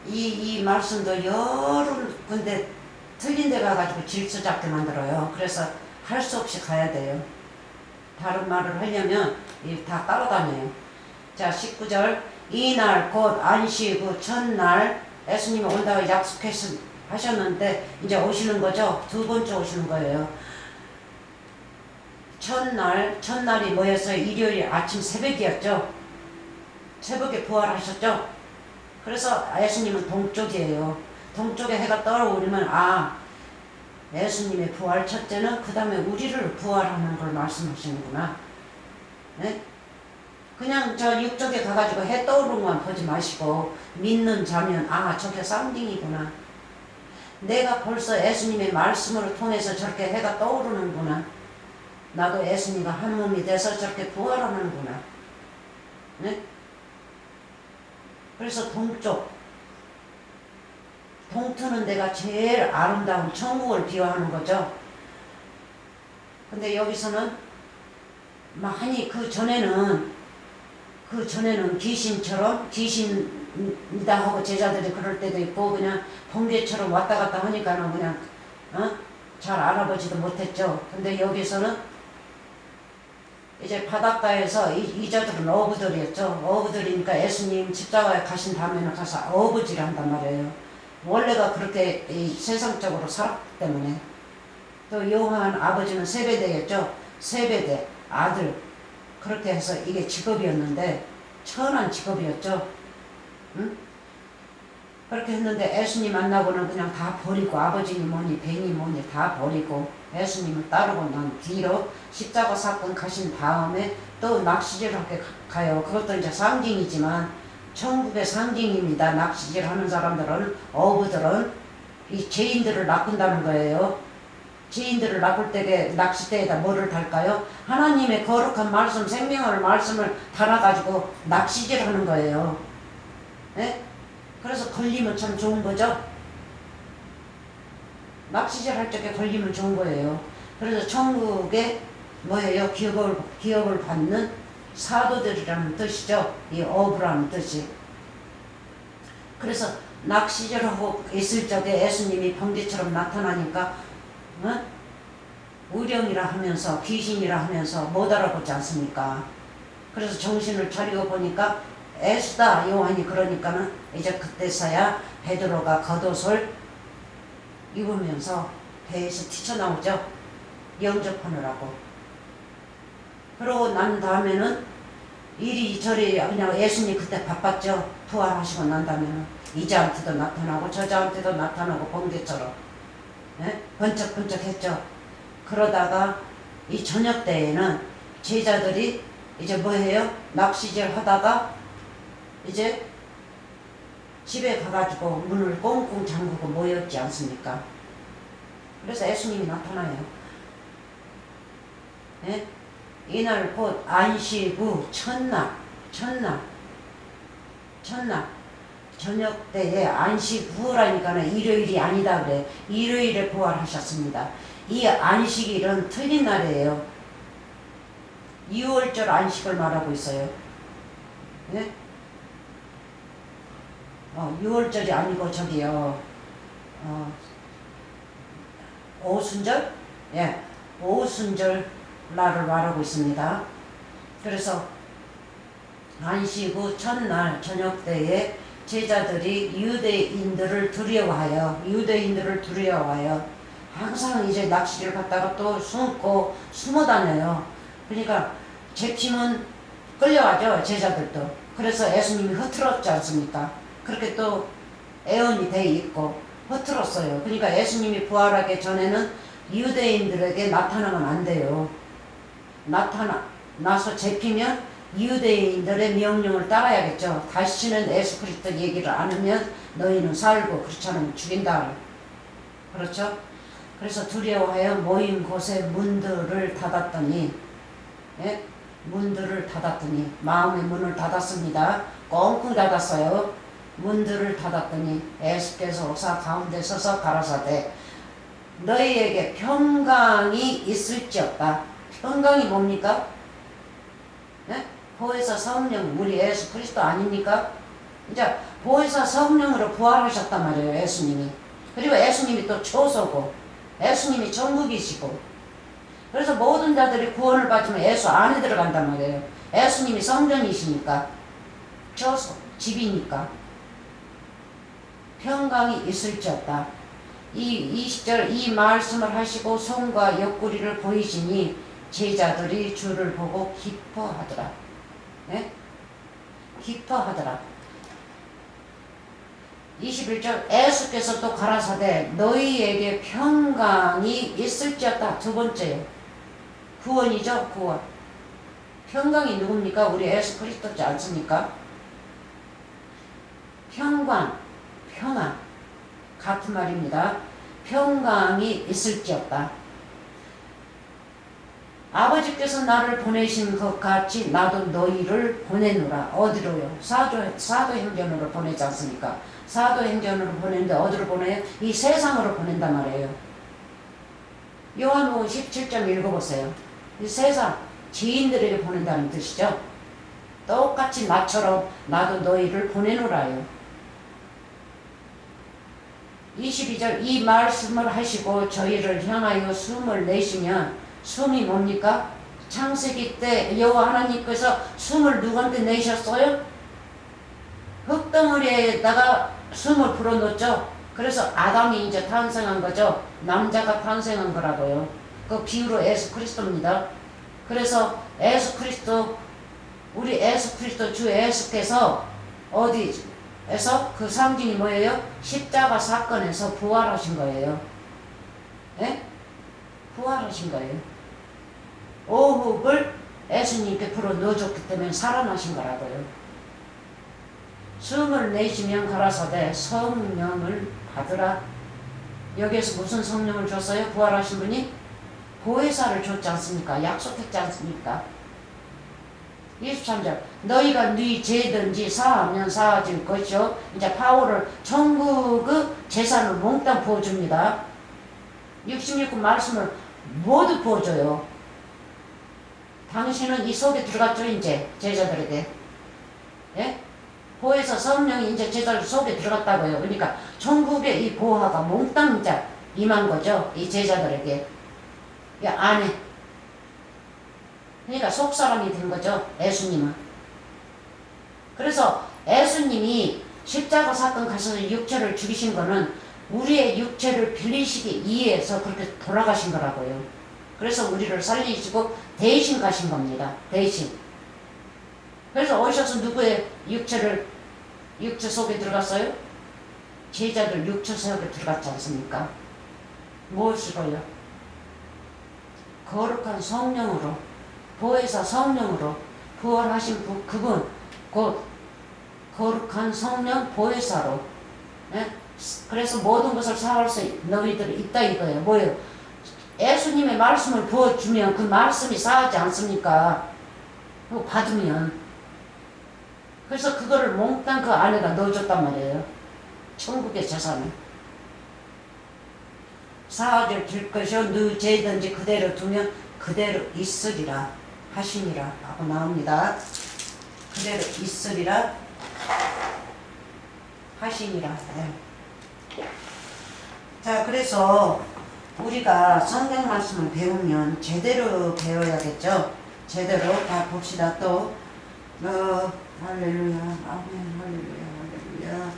이 말씀도 여러 군데 틀린 데 가가지고 질서 잡게 만들어요. 그래서 할 수 없이 가야 돼요. 다른 말을 하려면 다 따라다녀요. 자 19절 이날 곧 안식 그 첫날 예수님이 온다고 약속하셨는데 이제 오시는 거죠. 두 번째 오시는 거예요. 첫날이 뭐였어요? 일요일 아침 새벽이었죠. 새벽에 부활하셨죠. 그래서 예수님은 동쪽이에요. 동쪽에 해가 떠오르면 예수님의 부활 첫째는 그 다음에 우리를 부활하는 걸 말씀하시는구나. 네? 그냥 저 육쪽에 가가지고 해 떠오르는 것만 보지 마시고 믿는 자면 저게 쌍둥이구나. 내가 벌써 예수님의 말씀으로 통해서 저렇게 해가 떠오르는구나. 나도 예수님과 한 몸이 돼서 저렇게 부활하는구나. 네? 그래서 동트는 데가 제일 아름다운 천국을 비유하는 거죠. 근데 여기서는 많이 그 전에는 귀신이다 하고 제자들이 그럴 때도 있고 그냥 번개처럼 왔다 갔다 하니까는 그냥 잘 알아보지도 못했죠. 근데 여기서는 이제 바닷가에서 이 자들은 어부들이었죠. 어부들이니까 예수님 십자가에 가신 다음에는 가서 어부질 한단 말이에요. 원래가 그렇게 세상적으로 살았기 때문에. 또 요한 아버지는 세베대였죠. 세베대 아들. 그렇게 해서 이게 직업이었는데 천한 직업이었죠. 응? 그렇게 했는데 예수님 만나고는 그냥 다 버리고 아버지니 뭐니 뱅이 뭐니 다 버리고 예수님을 따르고 난 뒤로 십자가 사건 가신 다음에 또 낚시질 하게 가요. 그것도 이제 상징이지만 천국의 상징입니다. 낚시질 하는 사람들은 어부들은 이 죄인들을 낚는다는 거예요. 죄인들을 낚을 때에 낚싯대에다 뭐를 달까요? 하나님의 거룩한 말씀, 생명을 말씀을 달아가지고 낚시질하는 거예요. 예? 그래서 걸리면 참 좋은 거죠. 낚시질 할 적에 걸리면 좋은 거예요. 그래서 천국에 뭐예요? 기업을 받는 사도들이라는 뜻이죠. 이 어부라는 뜻이. 그래서 낚시질하고 있을 적에 예수님이 번개처럼 나타나니까 의령이라 하면서 귀신이라 하면서 못 알아보지 않습니까? 그래서 정신을 차리고 보니까 예수다 요한이 그러니까는 이제 그때서야 베드로가 겉옷을 입으면서 배에서 튀쳐나오죠. 영접하느라고. 그러고 난 다음에는 이리저리 그냥 예수님 그때 바빴죠. 부활하시고 난 다음에는 이자한테도 나타나고 저자한테도 나타나고 번개처럼 번쩍번쩍 했죠. 그러다가 이 저녁 때에는 제자들이 이제 뭐해요? 낚시질 하다가 이제 집에 가가지고 문을 꽁꽁 잠그고 모였지 않습니까? 그래서 예수님이 나타나요. 예? 이날 곧 안식 후 첫날 저녁 때에 안식 후라니까는 일요일이 아니다 그래. 일요일에 부활하셨습니다. 이 안식일은 틀린 날이에요. 6월절 안식을 말하고 있어요. 예? 6월절이 아니고 저기요. 오순절? 예. 오순절 날을 말하고 있습니다. 그래서 안식 후 첫날 저녁 때에 제자들이 유대인들을 두려워하여 항상 이제 낚시를 갔다가 또 숨어 다녀요. 그러니까 잡히면 끌려가죠. 제자들도. 그래서 예수님이 흐트렀지 않습니까? 그렇게 또 애언이 돼 있고 흐트렀어요. 그러니까 예수님이 부활하기 전에는 유대인들에게 나타나면 안 돼요. 나서 잡히면 유대인들의 명령을 따라야겠죠. 다시는 예수 그리스도 얘기를 안 하면 너희는 살고 그렇지 않으면 죽인다. 그렇죠? 그래서 두려워하여 모인 곳에 문들을 닫았더니 마음의 문을 닫았습니다. 꽁꽁 닫았어요. 문들을 닫았더니 예수께서 오사 가운데 서서 가라사대 너희에게 평강이 있을지어다. 평강이 뭡니까? 보혜사 성령 우리 예수 그리스도 아닙니까? 이제 보혜사 성령으로 부활하셨단 말이에요. 예수님이. 그리고 예수님이 또 초소고 예수님이 전국이시고 그래서 모든 자들이 구원을 받으면 예수 안에 들어간단 말이에요. 예수님이 성전이시니까 초소 집이니까 평강이 있을지어다. 이 20절 이 말씀을 하시고 손과 옆구리를 보이시니 제자들이 주를 보고 기뻐하더라. 기뻐하더라. 21절 예수께서 또 가라사대 너희에게 평강이 있을지어다. 두 번째요. 구원이죠. 구원. 평강이 누굽니까? 우리 예수 그리스도지 않습니까? 평강, 평안 같은 말입니다. 평강이 있을지어다. 아버지께서 나를 보내신 것 같이 나도 너희를 보내노라. 어디로요? 사도행전으로 보내지 않습니까? 사도행전으로 보내는데 어디로 보내요? 이 세상으로 보낸단 말이에요. 요한복음 17장 읽어보세요. 이 세상 죄인들에게 보낸다는 뜻이죠. 똑같이 나처럼 나도 너희를 보내노라요. 22절 이 말씀을 하시고 저희를 향하여 숨을 내쉬면 숨이 뭡니까? 창세기 때 여호와 하나님께서 숨을 누구한테 내셨어요? 흙덩어리에다가 숨을 불어넣었죠. 그래서 아담이 이제 탄생한 거죠. 남자가 탄생한 거라고요. 그 비유로 예수 그리스도입니다. 그래서 예수 그리스도 우리 예수 그리스도 주 예수께서 어디에서 그 상징이 뭐예요? 십자가 사건에서 부활하신 거예요. 예? 부활하신 거예요. 호흡을 예수님께 불어 넣어줬기 때문에 살아나신 거라고요. 숨을 내쉬면 가라사대 성령을 받으라. 여기에서 무슨 성령을 줬어요? 부활하신 분이 보혜사를 줬지 않습니까? 약속했지 않습니까? 23절 너희가 네 죄든지 사하면 사하질 것이요. 이제 바울을 천국의 재산을 몽땅 부어줍니다. 66권 말씀을 모두 부어줘요. 당신은 이 속에 들어갔죠. 이제 제자들에게. 예? 보혜사 성령이 이제 제자들 속에 들어갔다고요. 그러니까 천국의 이 보화가 몽땅 이제 임한 거죠. 이 제자들에게. 이 안에. 그러니까 속사람이 된 거죠. 예수님은. 그래서 예수님이 십자가 사건 가셔서 육체를 죽이신 거는 우리의 육체를 빌리시기 위해서 그렇게 돌아가신 거라고요. 그래서 우리를 살리시고 대신 가신 겁니다. 대신. 그래서 오셔서 누구의 육체 속에 들어갔어요? 제자들 육체 속에 들어갔지 않습니까? 무엇으로요? 거룩한 성령으로, 보혜사 성령으로 부활하신 그분, 곧 거룩한 성령 보혜사로. 예? 그래서 모든 것을 사할 수 너희들이 있다 이거예요. 뭐예요? 예수님의 말씀을 부어주면 그 말씀이 사하지 않습니까? 그거 받으면. 그래서 그거를 몽땅 그 안에다 넣어줬단 말이에요. 천국의 재산을. 사하질 줄 것이요 너 죄든지 그대로 두면 그대로 있으리라 하시니라 하고 나옵니다. 그대로 있으리라 하시니라. 네. 자, 그래서 우리가 성경 말씀을 배우면 제대로 배워야겠죠. 제대로 다 봅시다. 또 할렐루야, 아멘, 할렐루야, 할렐루야,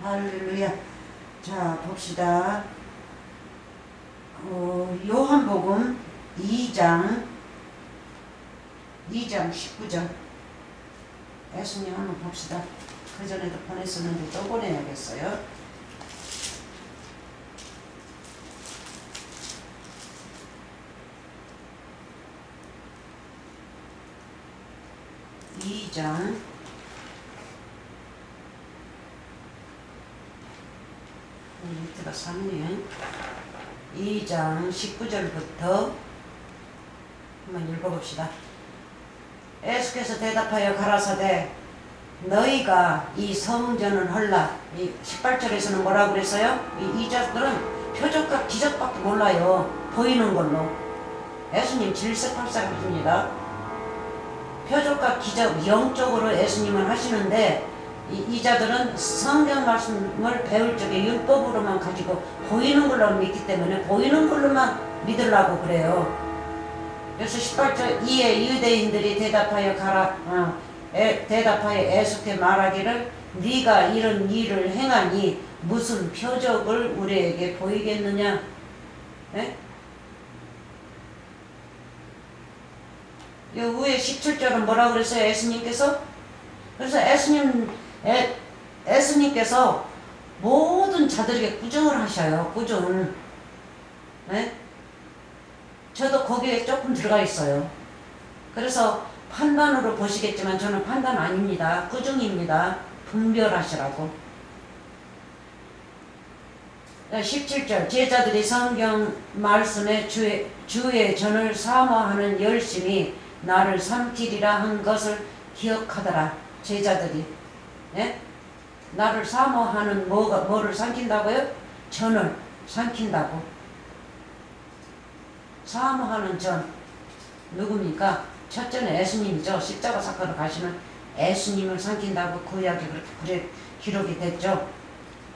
할렐루야. 자, 봅시다. 요한복음 2장 19절. 예수님 한번 봅시다. 그 전에도 보냈었는데 또 보내야겠어요. 밑에가 3년 2장 19절부터 한번 읽어봅시다. 예수께서 대답하여 가라사대 너희가 이 성전을 헐라. 이 18절에서는 뭐라고 그랬어요? 이 이자들은 표적과 기적밖에 몰라요. 보이는 걸로. 예수님 질색팔색하십니다. 표적과 기적 영적으로 예수님은 하시는데 이 자들은 성경 말씀을 배울 적에 율법으로만 가지고 보이는 걸로 믿기 때문에 보이는 걸로만 믿으려고 그래요. 그래서 18절 이에 유대인들이 대답하여 예수께 말하기를 네가 이런 일을 행하니 무슨 표적을 우리에게 보이겠느냐. 네? 요 위에 17절은 뭐라고 그랬어요? 예수님께서? 그래서 예수님께서 모든 자들에게 구정을 하셔요. 구정. 네? 저도 거기에 조금 들어가 있어요. 그래서 판단으로 보시겠지만 저는 판단 아닙니다. 구정입니다. 분별하시라고. 17절 제자들이 성경 말씀에 주의 전을 사모하는 열심히 나를 삼키리라 한 것을 기억하더라. 제자들이. 예? 나를 사모하는 뭐를 삼킨다고요? 전을 삼킨다고. 사모하는 전 누굽니까? 첫째는 예수님이죠. 십자가 사건을 가시는 예수님을 삼킨다고 구약에 그렇게 기록이 됐죠.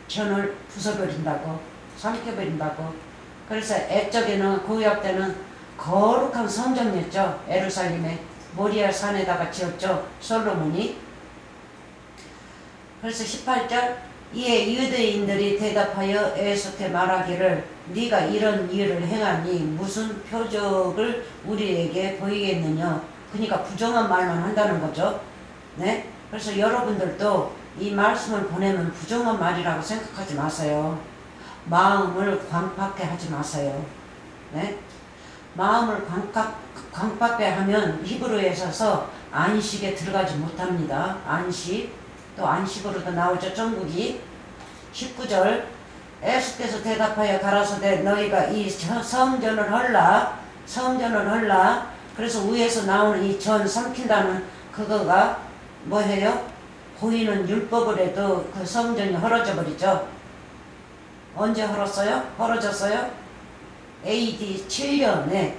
전을 부숴버린다고, 삼켜버린다고. 그래서 옛적에는 구약 때는 거룩한 성전이었죠. 예루살렘에 모리아 산에다가 지었죠. 솔로몬이. 그래서 18절 이에 유대인들이 대답하여 예수께 말하기를 네가 이런 일을 행하니 무슨 표적을 우리에게 보이겠느냐. 그러니까 부정한 말만 한다는 거죠. 네? 그래서 여러분들도 이 말씀을 보내면 부정한 말이라고 생각하지 마세요. 마음을 광팍게 하지 마세요. 네? 마음을 광팍게 하면 히브리어에서 안식에 들어가지 못합니다. 안식. 또 안식으로도 나오죠. 천국이. 19절 예수께서 대답하여 가라사대 너희가 이 성전을 헐라. 성전을 헐라. 그래서 위에서 나오는 이 전 삼킨다는 그거가 뭐예요? 보이는 율법을 해도 그 성전이 헐어져 버리죠. 언제 헐었어요? 헐어졌어요? AD 7년에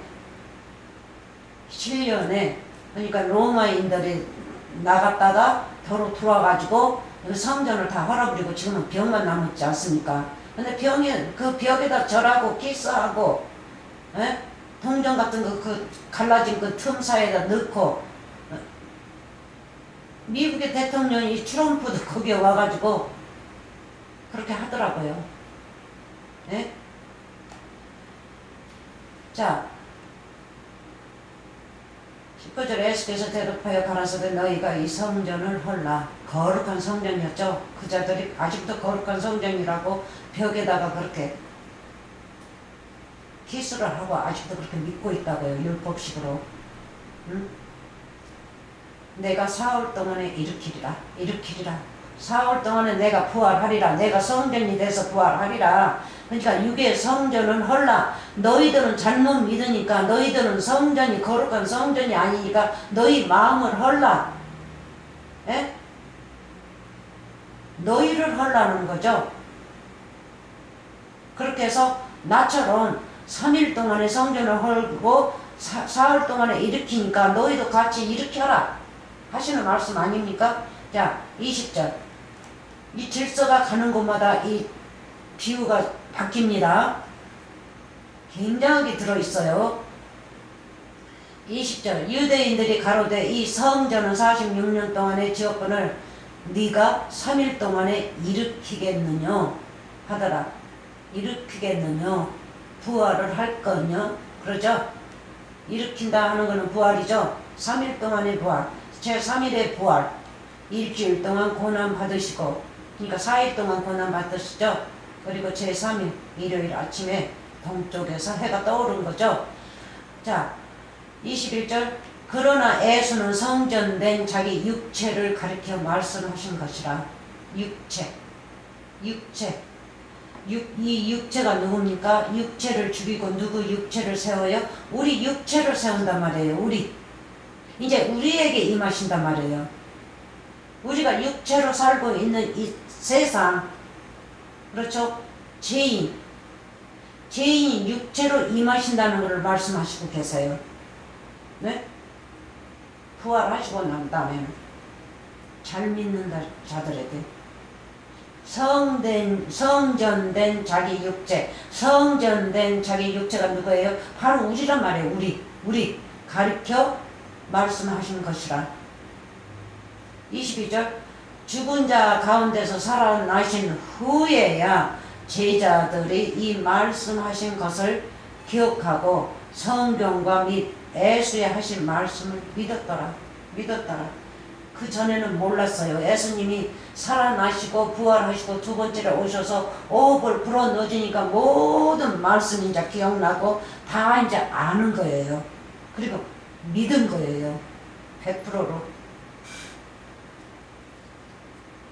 그러니까 로마인들이 나갔다가 도로 들어와가지고 성전을 다 헐어버리고 지금은 벽만 남았지 않습니까? 근데 그 벽에다 절하고 키스하고 동전 같은 거 그 갈라진 그 틈 사이에다 넣고 미국의 대통령이 트럼프도 거기에 와가지고 그렇게 하더라고요. 예? 자 19절 예수께서 대답하여 가라사대 너희가 이 성전을 헐라. 거룩한 성전이었죠. 그 자들이 아직도 거룩한 성전이라고 벽에다가 그렇게 키스를 하고 아직도 그렇게 믿고 있다고요. 율법식으로. 응? 내가 4월 동안에 일으키리라. 4월 동안에 내가 부활하리라. 내가 성전이 돼서 부활하리라. 그러니까 육의 성전은 헐라. 너희들은 잘못 믿으니까 너희들은 성전이 거룩한 성전이 아니니까 너희 마음을 헐라. 에? 너희를 헐라는 거죠. 그렇게 해서 나처럼 3일 동안에 성전을 헐고 4월 동안에 일으키니까 너희도 같이 일으켜라 하시는 말씀 아닙니까? 자 20절 이 질서가 가는 곳마다 이 비유가 바뀝니다. 굉장하게 들어있어요. 20절 유대인들이 가로되 이 성전은 46년 동안의 지역권을 네가 3일 동안에 일으키겠느냐 하더라. 일으키겠느냐 부활을 할 거냐 그러죠. 일으킨다 하는 것은 부활이죠. 3일 동안의 부활 제3일의 부활 일주일 동안 고난 받으시고 그러니까 4일 동안 고난 받으시죠. 그리고 제3일 일요일 아침에 동쪽에서 해가 떠오른 거죠. 자 21절 그러나 예수는 성전된 자기 육체를 가리켜 말씀하신 것이라. 이 육체가 누굽니까? 육체를 죽이고 누구 육체를 세워요? 우리 육체를 세운단 말이에요. 우리 이제 우리에게 임하신단 말이에요. 우리가 육체로 살고 있는 이 세상 그렇죠? 죄인이 육체로 임하신다는 것을 말씀하시고 계세요. 네? 부활하시고 난 다음에는 잘 믿는 자들에게 성전된 자기 육체 성전된 자기 육체가 누구예요? 바로 우리란 말이에요. 우리 가르쳐 말씀하신 것이라. 22절 죽은 자 가운데서 살아나신 후에야 제자들이 이 말씀하신 것을 기억하고 성경과 및 예수의 하신 말씀을 믿었더라. 그 전에는 몰랐어요. 예수님이 살아나시고 부활하시고 두 번째로 오셔서 오복을 불어 넣어주니까 모든 말씀이 이제 기억나고 다 이제 아는 거예요. 그리고 믿은 거예요. 100%로.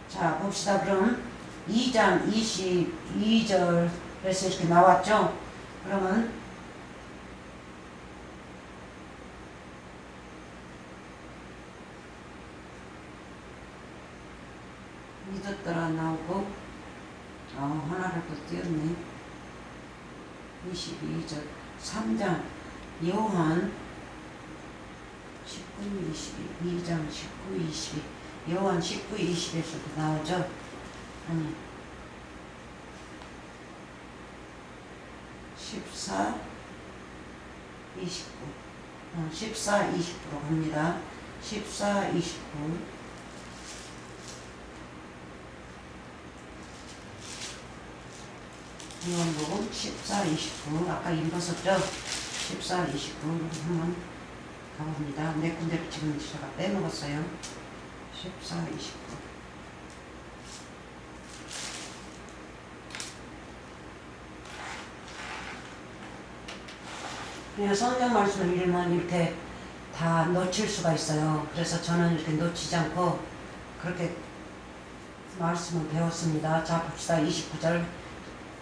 자 봅시다. 그럼 2장 22절에서 이렇게 나왔죠. 그러면 믿었더라 나오고 하나를 또 띄웠네. 22절 3장 요한 19, 22 2장 19, 22 요한 19, 20에서도 나오죠. 아니 14, 29 14, 29로 갑니다. 14, 29 요한복음 14, 29 아까 읽었었죠? 14, 29로 한번 가봅니다. 내 군데를 지금 제가 빼먹었어요. 14, 29 그냥 성경 말씀을 읽으면 이렇게 다 놓칠 수가 있어요. 그래서 저는 이렇게 놓치지 않고 그렇게 말씀을 배웠습니다. 자 봅시다. 29절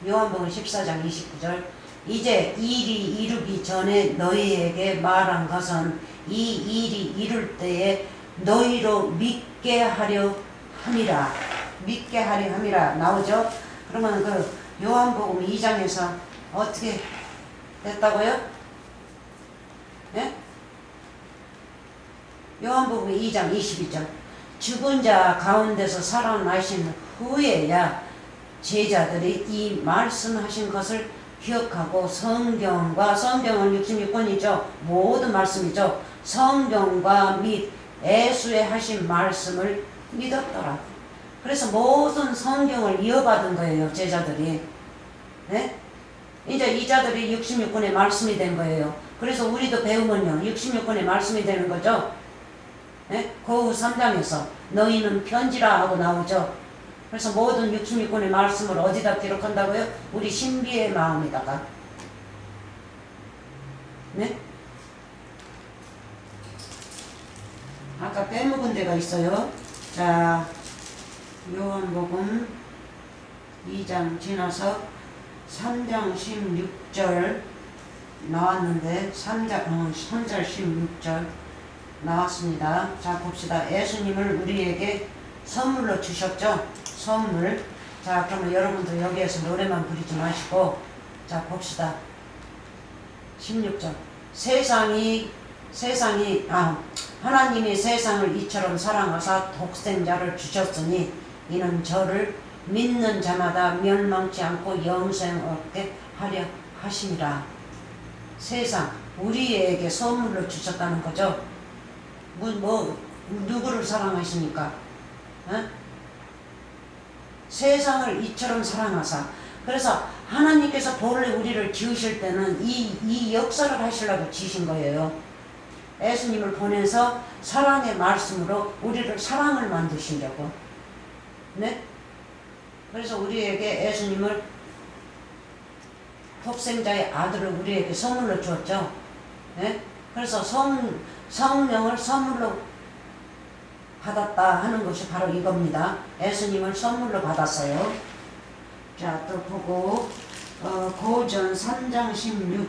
요한복음 14장 29절 이제 일이 이루기 전에 너희에게 말한 것은 이 일이 이룰 때에 너희로 믿게 하려 함이라. 믿게 하려 함이라 나오죠. 그러면 그 요한복음 2장에서 어떻게 됐다고요? 예? 요한복음 2장 22절 죽은 자 가운데서 살아나신 후에야 제자들이 이 말씀하신 것을 기억하고 성경은 66권이죠. 모든 말씀이죠. 성경과 및 예수의 하신 말씀을 믿었더라. 그래서 모든 성경을 이어받은 거예요. 제자들이. 네? 이제 이 자들이 66권의 말씀이 된 거예요. 그래서 우리도 배우면요. 66권의 말씀이 되는 거죠. 네? 고우 3장에서 너희는 편지라 하고 나오죠. 그래서 모든 66권의 말씀을 어디다 기록한다고요? 우리 신비의 마음에다가. 네? 아까 빼먹은 데가 있어요. 자, 요한복음 2장 지나서 3장 16절 나왔는데 3절 16절 나왔습니다. 자, 봅시다. 예수님을 우리에게 선물로 주셨죠? 선물. 자, 그러면 여러분도 여기에서 노래만 부르지 마시고 자, 봅시다. 16절 하나님이 세상을 이처럼 사랑하사 독생자를 주셨으니 이는 저를 믿는 자마다 멸망치 않고 영생 얻게 하려 하심이라. 세상 우리에게 선물로 주셨다는 거죠. 누구를 사랑하십니까? 어? 세상을 이처럼 사랑하사. 그래서 하나님께서 본래 우리를 지으실 때는 이 역사를 하시려고 지으신 거예요. 예수님을 보내서 사랑의 말씀으로 우리를 사랑을 만드시려고. 네? 그래서 우리에게 예수님을 독생자의 아들을 우리에게 선물로 주었죠. 네? 그래서 성령을 선물로 받았다 하는 것이 바로 이겁니다. 예수님을 선물로 받았어요. 자, 또 보고 고전 3장 16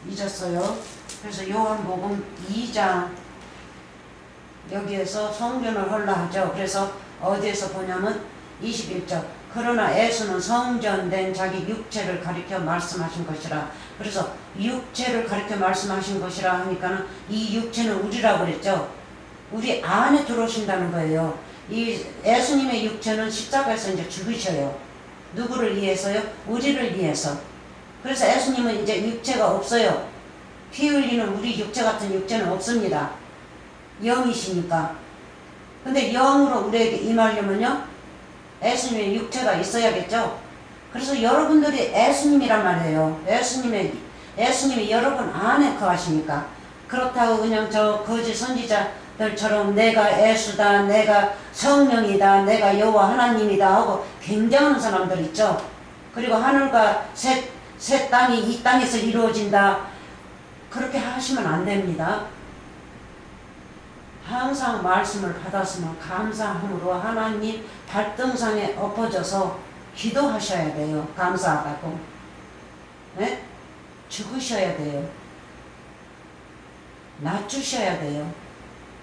잊었어요. 그래서 요한복음 2장 여기에서 성전을 헐라 하죠. 그래서 어디에서 보냐면 21절 그러나 예수는 성전된 자기 육체를 가리켜 말씀하신 것이라. 그래서 육체를 가리켜 말씀하신 것이라 하니까는 이 육체는 우리라고 그랬죠. 우리 안에 들어오신다는 거예요. 이 예수님의 육체는 십자가에서 이제 죽으셔요. 누구를 위해서요? 우리를 위해서. 그래서 예수님은 이제 육체가 없어요. 피 흘리는 우리 육체 같은 육체는 없습니다. 영이시니까. 근데 영으로 우리에게 임하려면요, 예수님의 육체가 있어야겠죠. 그래서 여러분들이 예수님이란 말이에요. 예수님이 여러분 안에 거하시니까. 그렇다고 그냥 저 거짓 선지자들처럼 내가 예수다, 내가 성령이다, 내가 여호와 하나님이다 하고 굉장한 사람들 있죠. 그리고 하늘과 새 땅이 이 땅에서 이루어진다. 그렇게 하시면 안 됩니다. 항상 말씀을 받았으면 감사함으로 하나님 발등상에 엎어져서 기도하셔야 돼요. 감사하다고. 네? 죽으셔야 돼요. 낮추셔야 돼요.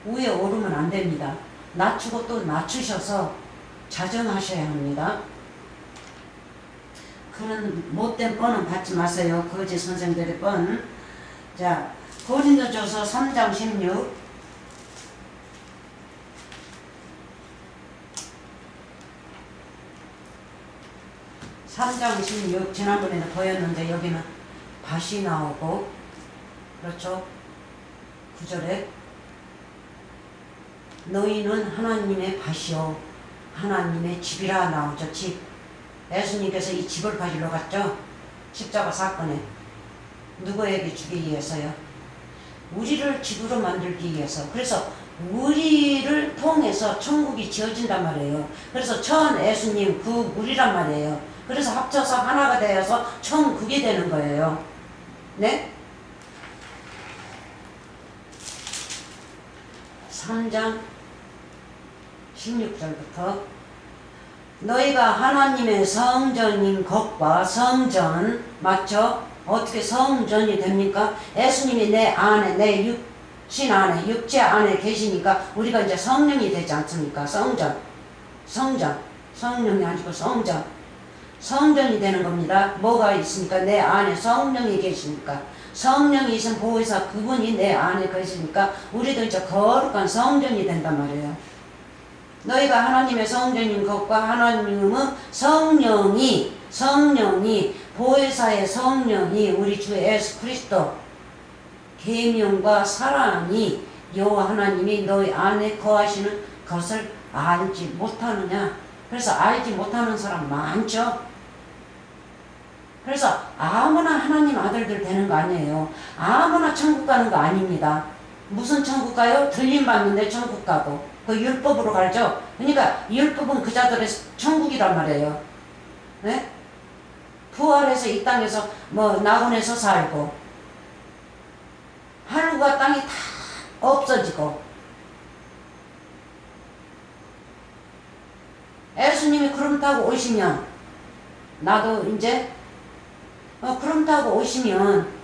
위에 오르면 안 됩니다. 낮추고 또 낮추셔서 자정하셔야 합니다. 그런 못된 뻔은 받지 마세요. 거짓 선생들의 뻔. 자, 고린도전서 3장 16 3장 16 지난번에는 보였는데 여기는 밭이 나오고 그렇죠. 9절에 너희는 하나님의 밭이요 하나님의 집이라 나오죠. 집. 예수님께서 이 집을 가지러 갔죠. 십자가 사건에. 누구에게 주기 위해서요? 우리를 집으로 만들기 위해서. 그래서 우리를 통해서 천국이 지어진단 말이에요. 그래서 천 예수님 그 우리란 말이에요. 그래서 합쳐서 하나가 되어서 천국이 되는 거예요. 네? 3장 16절부터 너희가 하나님의 성전인 것과 성전 맞죠? 어떻게 성전이 됩니까? 예수님이 내 안에 내 육신 안에 육체 안에 계시니까 우리가 이제 성령이 되지 않습니까? 성전 성령이 아니고 성전이 되는 겁니다. 뭐가 있으니까 내 안에 성령이 계시니까 성령이 있은 보혜사 그분이 내 안에 계시니까 우리도 이제 거룩한 성전이 된단 말이에요. 너희가 하나님의 성전인 것과 하나님은 성령이 보혜사의 성령이 우리 주 예수 그리스도 계명과 사랑이 여호와 하나님이 너희 안에 거하시는 것을 알지 못하느냐. 그래서 알지 못하는 사람 많죠. 그래서 아무나 하나님 아들들 되는 거 아니에요. 아무나 천국 가는 거 아닙니다. 무슨 천국 가요? 들림 받는데 천국 가고 그 율법으로 가죠. 그러니까 율법은 그 자들의 천국이란 말이에요. 네? 부활해서 이 땅에서 뭐 낙원에서 살고 하늘과 땅이 다 없어지고 예수님이 구름 타고 오시면 나도 이제 구름 타고 오시면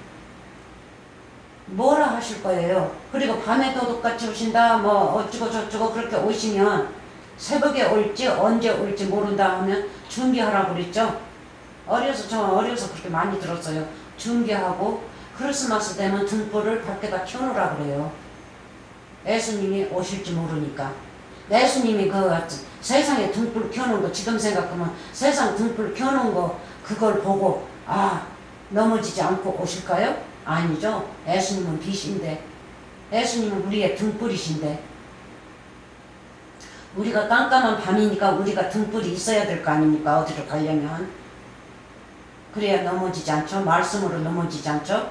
뭐라 하실 거예요. 그리고 밤에 도둑같이 오신다 뭐 어쩌고 저쩌고 그렇게 오시면 새벽에 올지 언제 올지 모른다 하면 준비하라고 그랬죠. 저 어려서 그렇게 많이 들었어요. 준비하고 크리스마스 되면 등불을 밖에다 켜놓으라 그래요. 예수님이 오실지 모르니까. 예수님이 그 세상에 등불 켜놓은 거 지금 생각하면 세상 등불 켜놓은 거 그걸 보고 넘어지지 않고 오실까요? 아니죠. 예수님은 빛인데 예수님은 우리의 등불이신데 우리가 깜깜한 밤이니까 우리가 등불이 있어야 될 거 아닙니까? 어디로 가려면 그래야 넘어지지 않죠. 말씀으로 넘어지지 않죠.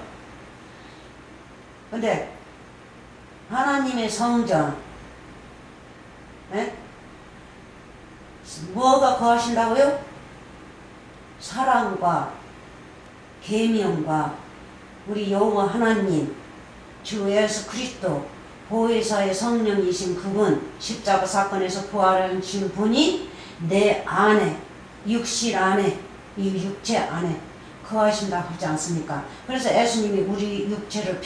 근데 하나님의 성전 네? 뭐가 거하신다고요? 사랑과 계명과 우리 여호와 하나님 주 예수 그리스도 보혜사의 성령이신 그분 십자가 사건에서 부활하신 분이 내 안에 육실 안에 이 육체 안에 거하신다 하지 않습니까? 그래서 예수님이 우리 육체를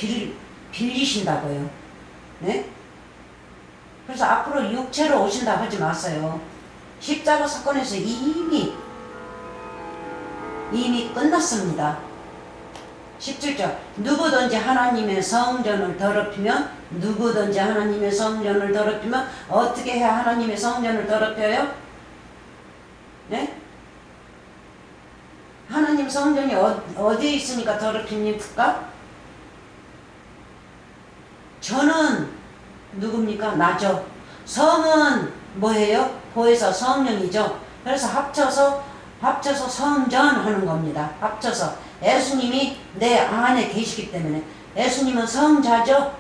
빌리신다고요. 네? 그래서 앞으로 육체로 오신다 하지 마세요. 십자가 사건에서 이미 끝났습니다. 17절 누구든지 하나님의 성전을 더럽히면 어떻게 해야 하나님의 성전을 더럽혀요? 네? 하나님 성전이 어디에 있으니까 더럽힙니까? 저는 누굽니까? 나죠. 성은 뭐예요? 보혜사 성령이죠. 그래서 합쳐서 성전 하는 겁니다. 합쳐서 예수님이 내 안에 계시기 때문에 예수님은 성자죠.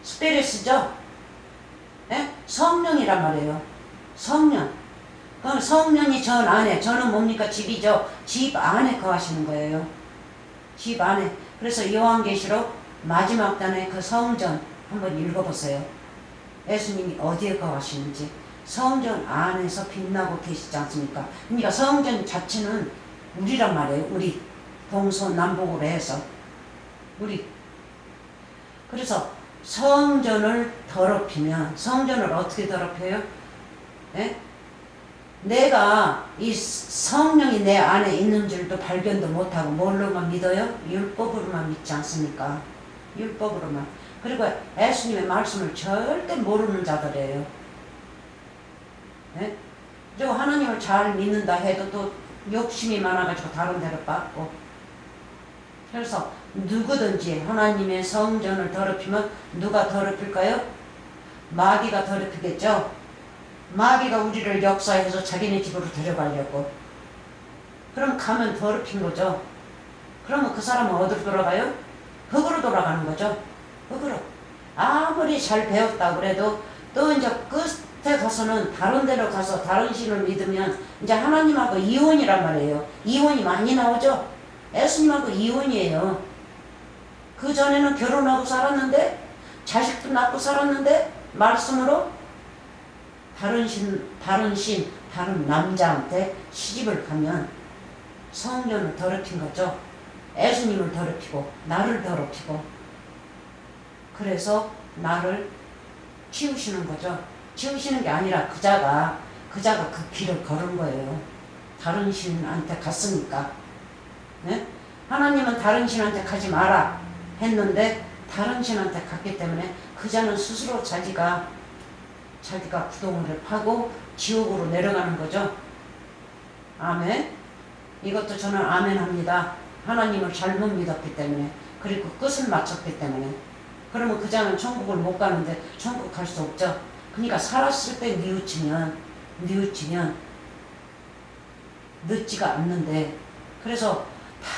스피릿이죠. 네? 성령이란 말이에요. 성령. 그럼 성령이 전 안에 저는 뭡니까? 집이죠. 집 안에 거하시는 거예요. 집 안에. 그래서 요한계시록 마지막 단에 그 성전 한번 읽어보세요. 예수님이 어디에 거하시는지. 성전 안에서 빛나고 계시지 않습니까? 그러니까 성전 자체는 우리란 말이에요. 우리 동서남북으로 해서 우리. 그래서 성전을 더럽히면 성전을 어떻게 더럽혀요? 네? 내가 이 성령이 내 안에 있는 줄도 발견도 못하고 뭘로만 믿어요? 율법으로만 믿지 않습니까? 율법으로만. 그리고 예수님의 말씀을 절대 모르는 자들이에요. 네? 그리고 하나님을 잘 믿는다 해도 또 욕심이 많아가지고 다른 데로 빠고. 그래서 누구든지 하나님의 성전을 더럽히면 누가 더럽힐까요? 마귀가 더럽히겠죠. 마귀가 우리를 역사해서 자기네 집으로 데려가려고. 그럼 가면 더럽힌 거죠. 그러면 그 사람은 어디로 돌아가요? 흙으로 돌아가는 거죠. 흙으로. 아무리 잘 배웠다고 그래도 또 이제 끝에 가서는 다른 데로 가서 다른 신을 믿으면 이제 하나님하고 이혼이란 말이에요. 이혼이 많이 나오죠. 예수님하고 이혼이에요. 그 전에는 결혼하고 살았는데 다른 신, 다른 남자한테 시집을 가면 성년을 더럽힌 거죠. 예수님을 더럽히고 나를 더럽히고, 그래서 나를 치우시는 거죠. 치우시는 게 아니라 그자가 그 길을 걸은 거예요. 다른 신한테 갔으니까. 네? 하나님은 다른 신한테 가지 마라 했는데 다른 신한테 갔기 때문에 그자는 스스로 자기가 구덩이를 파고 지옥으로 내려가는 거죠. 아멘. 이것도 저는 아멘 합니다. 하나님을 잘못 믿었기 때문에, 그리고 끝을 맞췄기 때문에. 그러면 그자는 천국을 못 가는데 천국 갈 수 없죠. 그러니까 살았을 때 뉘우치면 늦지가 않는데, 그래서 다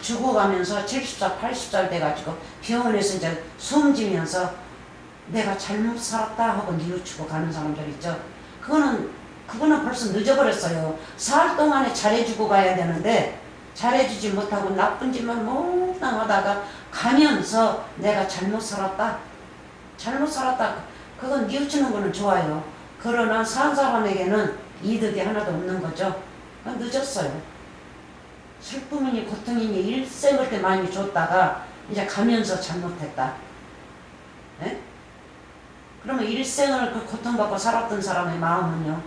죽어가면서 70살 80살 돼가지고 병원에서 이제 숨지면서 내가 잘못 살았다 하고 뉘우치고 가는 사람들 있죠. 그거는 벌써 늦어버렸어요. 살 동안에 잘해주고 가야 되는데 잘해주지 못하고 나쁜 짓만 몽땅 하다가 가면서 내가 잘못 살았다. 그건 뉘우치는 거는 좋아요. 그러나 산 사람에게는 이득이 하나도 없는 거죠. 늦었어요. 슬픔이니 고통이니 일생을 때 많이 줬다가 이제 가면서 잘못했다. 네? 그러면 일생을 그 고통받고 살았던 사람의 마음은요,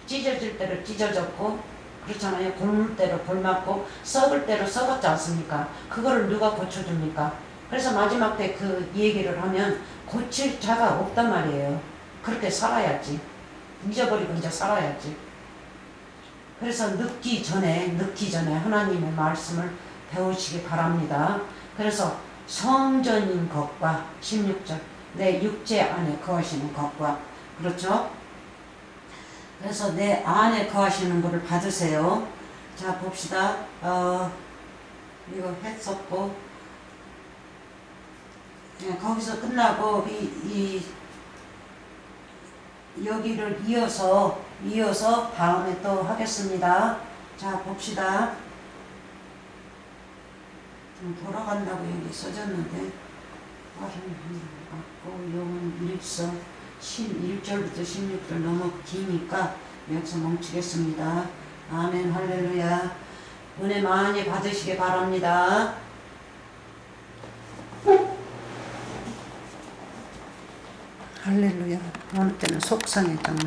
찢어질 대로 찢어졌고, 그렇잖아요. 굶을 대로 굶었고 썩을 대로 썩었지 않습니까? 그거를 누가 고쳐줍니까? 그래서 마지막 때 그 얘기를 하면 고칠 자가 없단 말이에요. 그렇게 살아야지. 잊어버리고 이제 살아야지. 그래서 늦기 전에 하나님의 말씀을 배우시기 바랍니다. 그래서 성전인 것과 16절 내 육체 안에 거하시는 것과, 그렇죠? 그래서 내 안에 거하시는 것을 받으세요. 자, 봅시다. 이거 했었고, 예, 거기서 끝나고 여기를 이어서 다음에 또 하겠습니다. 자, 봅시다. 좀 돌아간다고 여기 써졌는데, 영은 일서 1절부터 16절 너무 기니까 여기서 멈추겠습니다. 아멘. 할렐루야. 은혜 많이 받으시기 바랍니다. 할렐루야. 어느 때는 속상했잖아.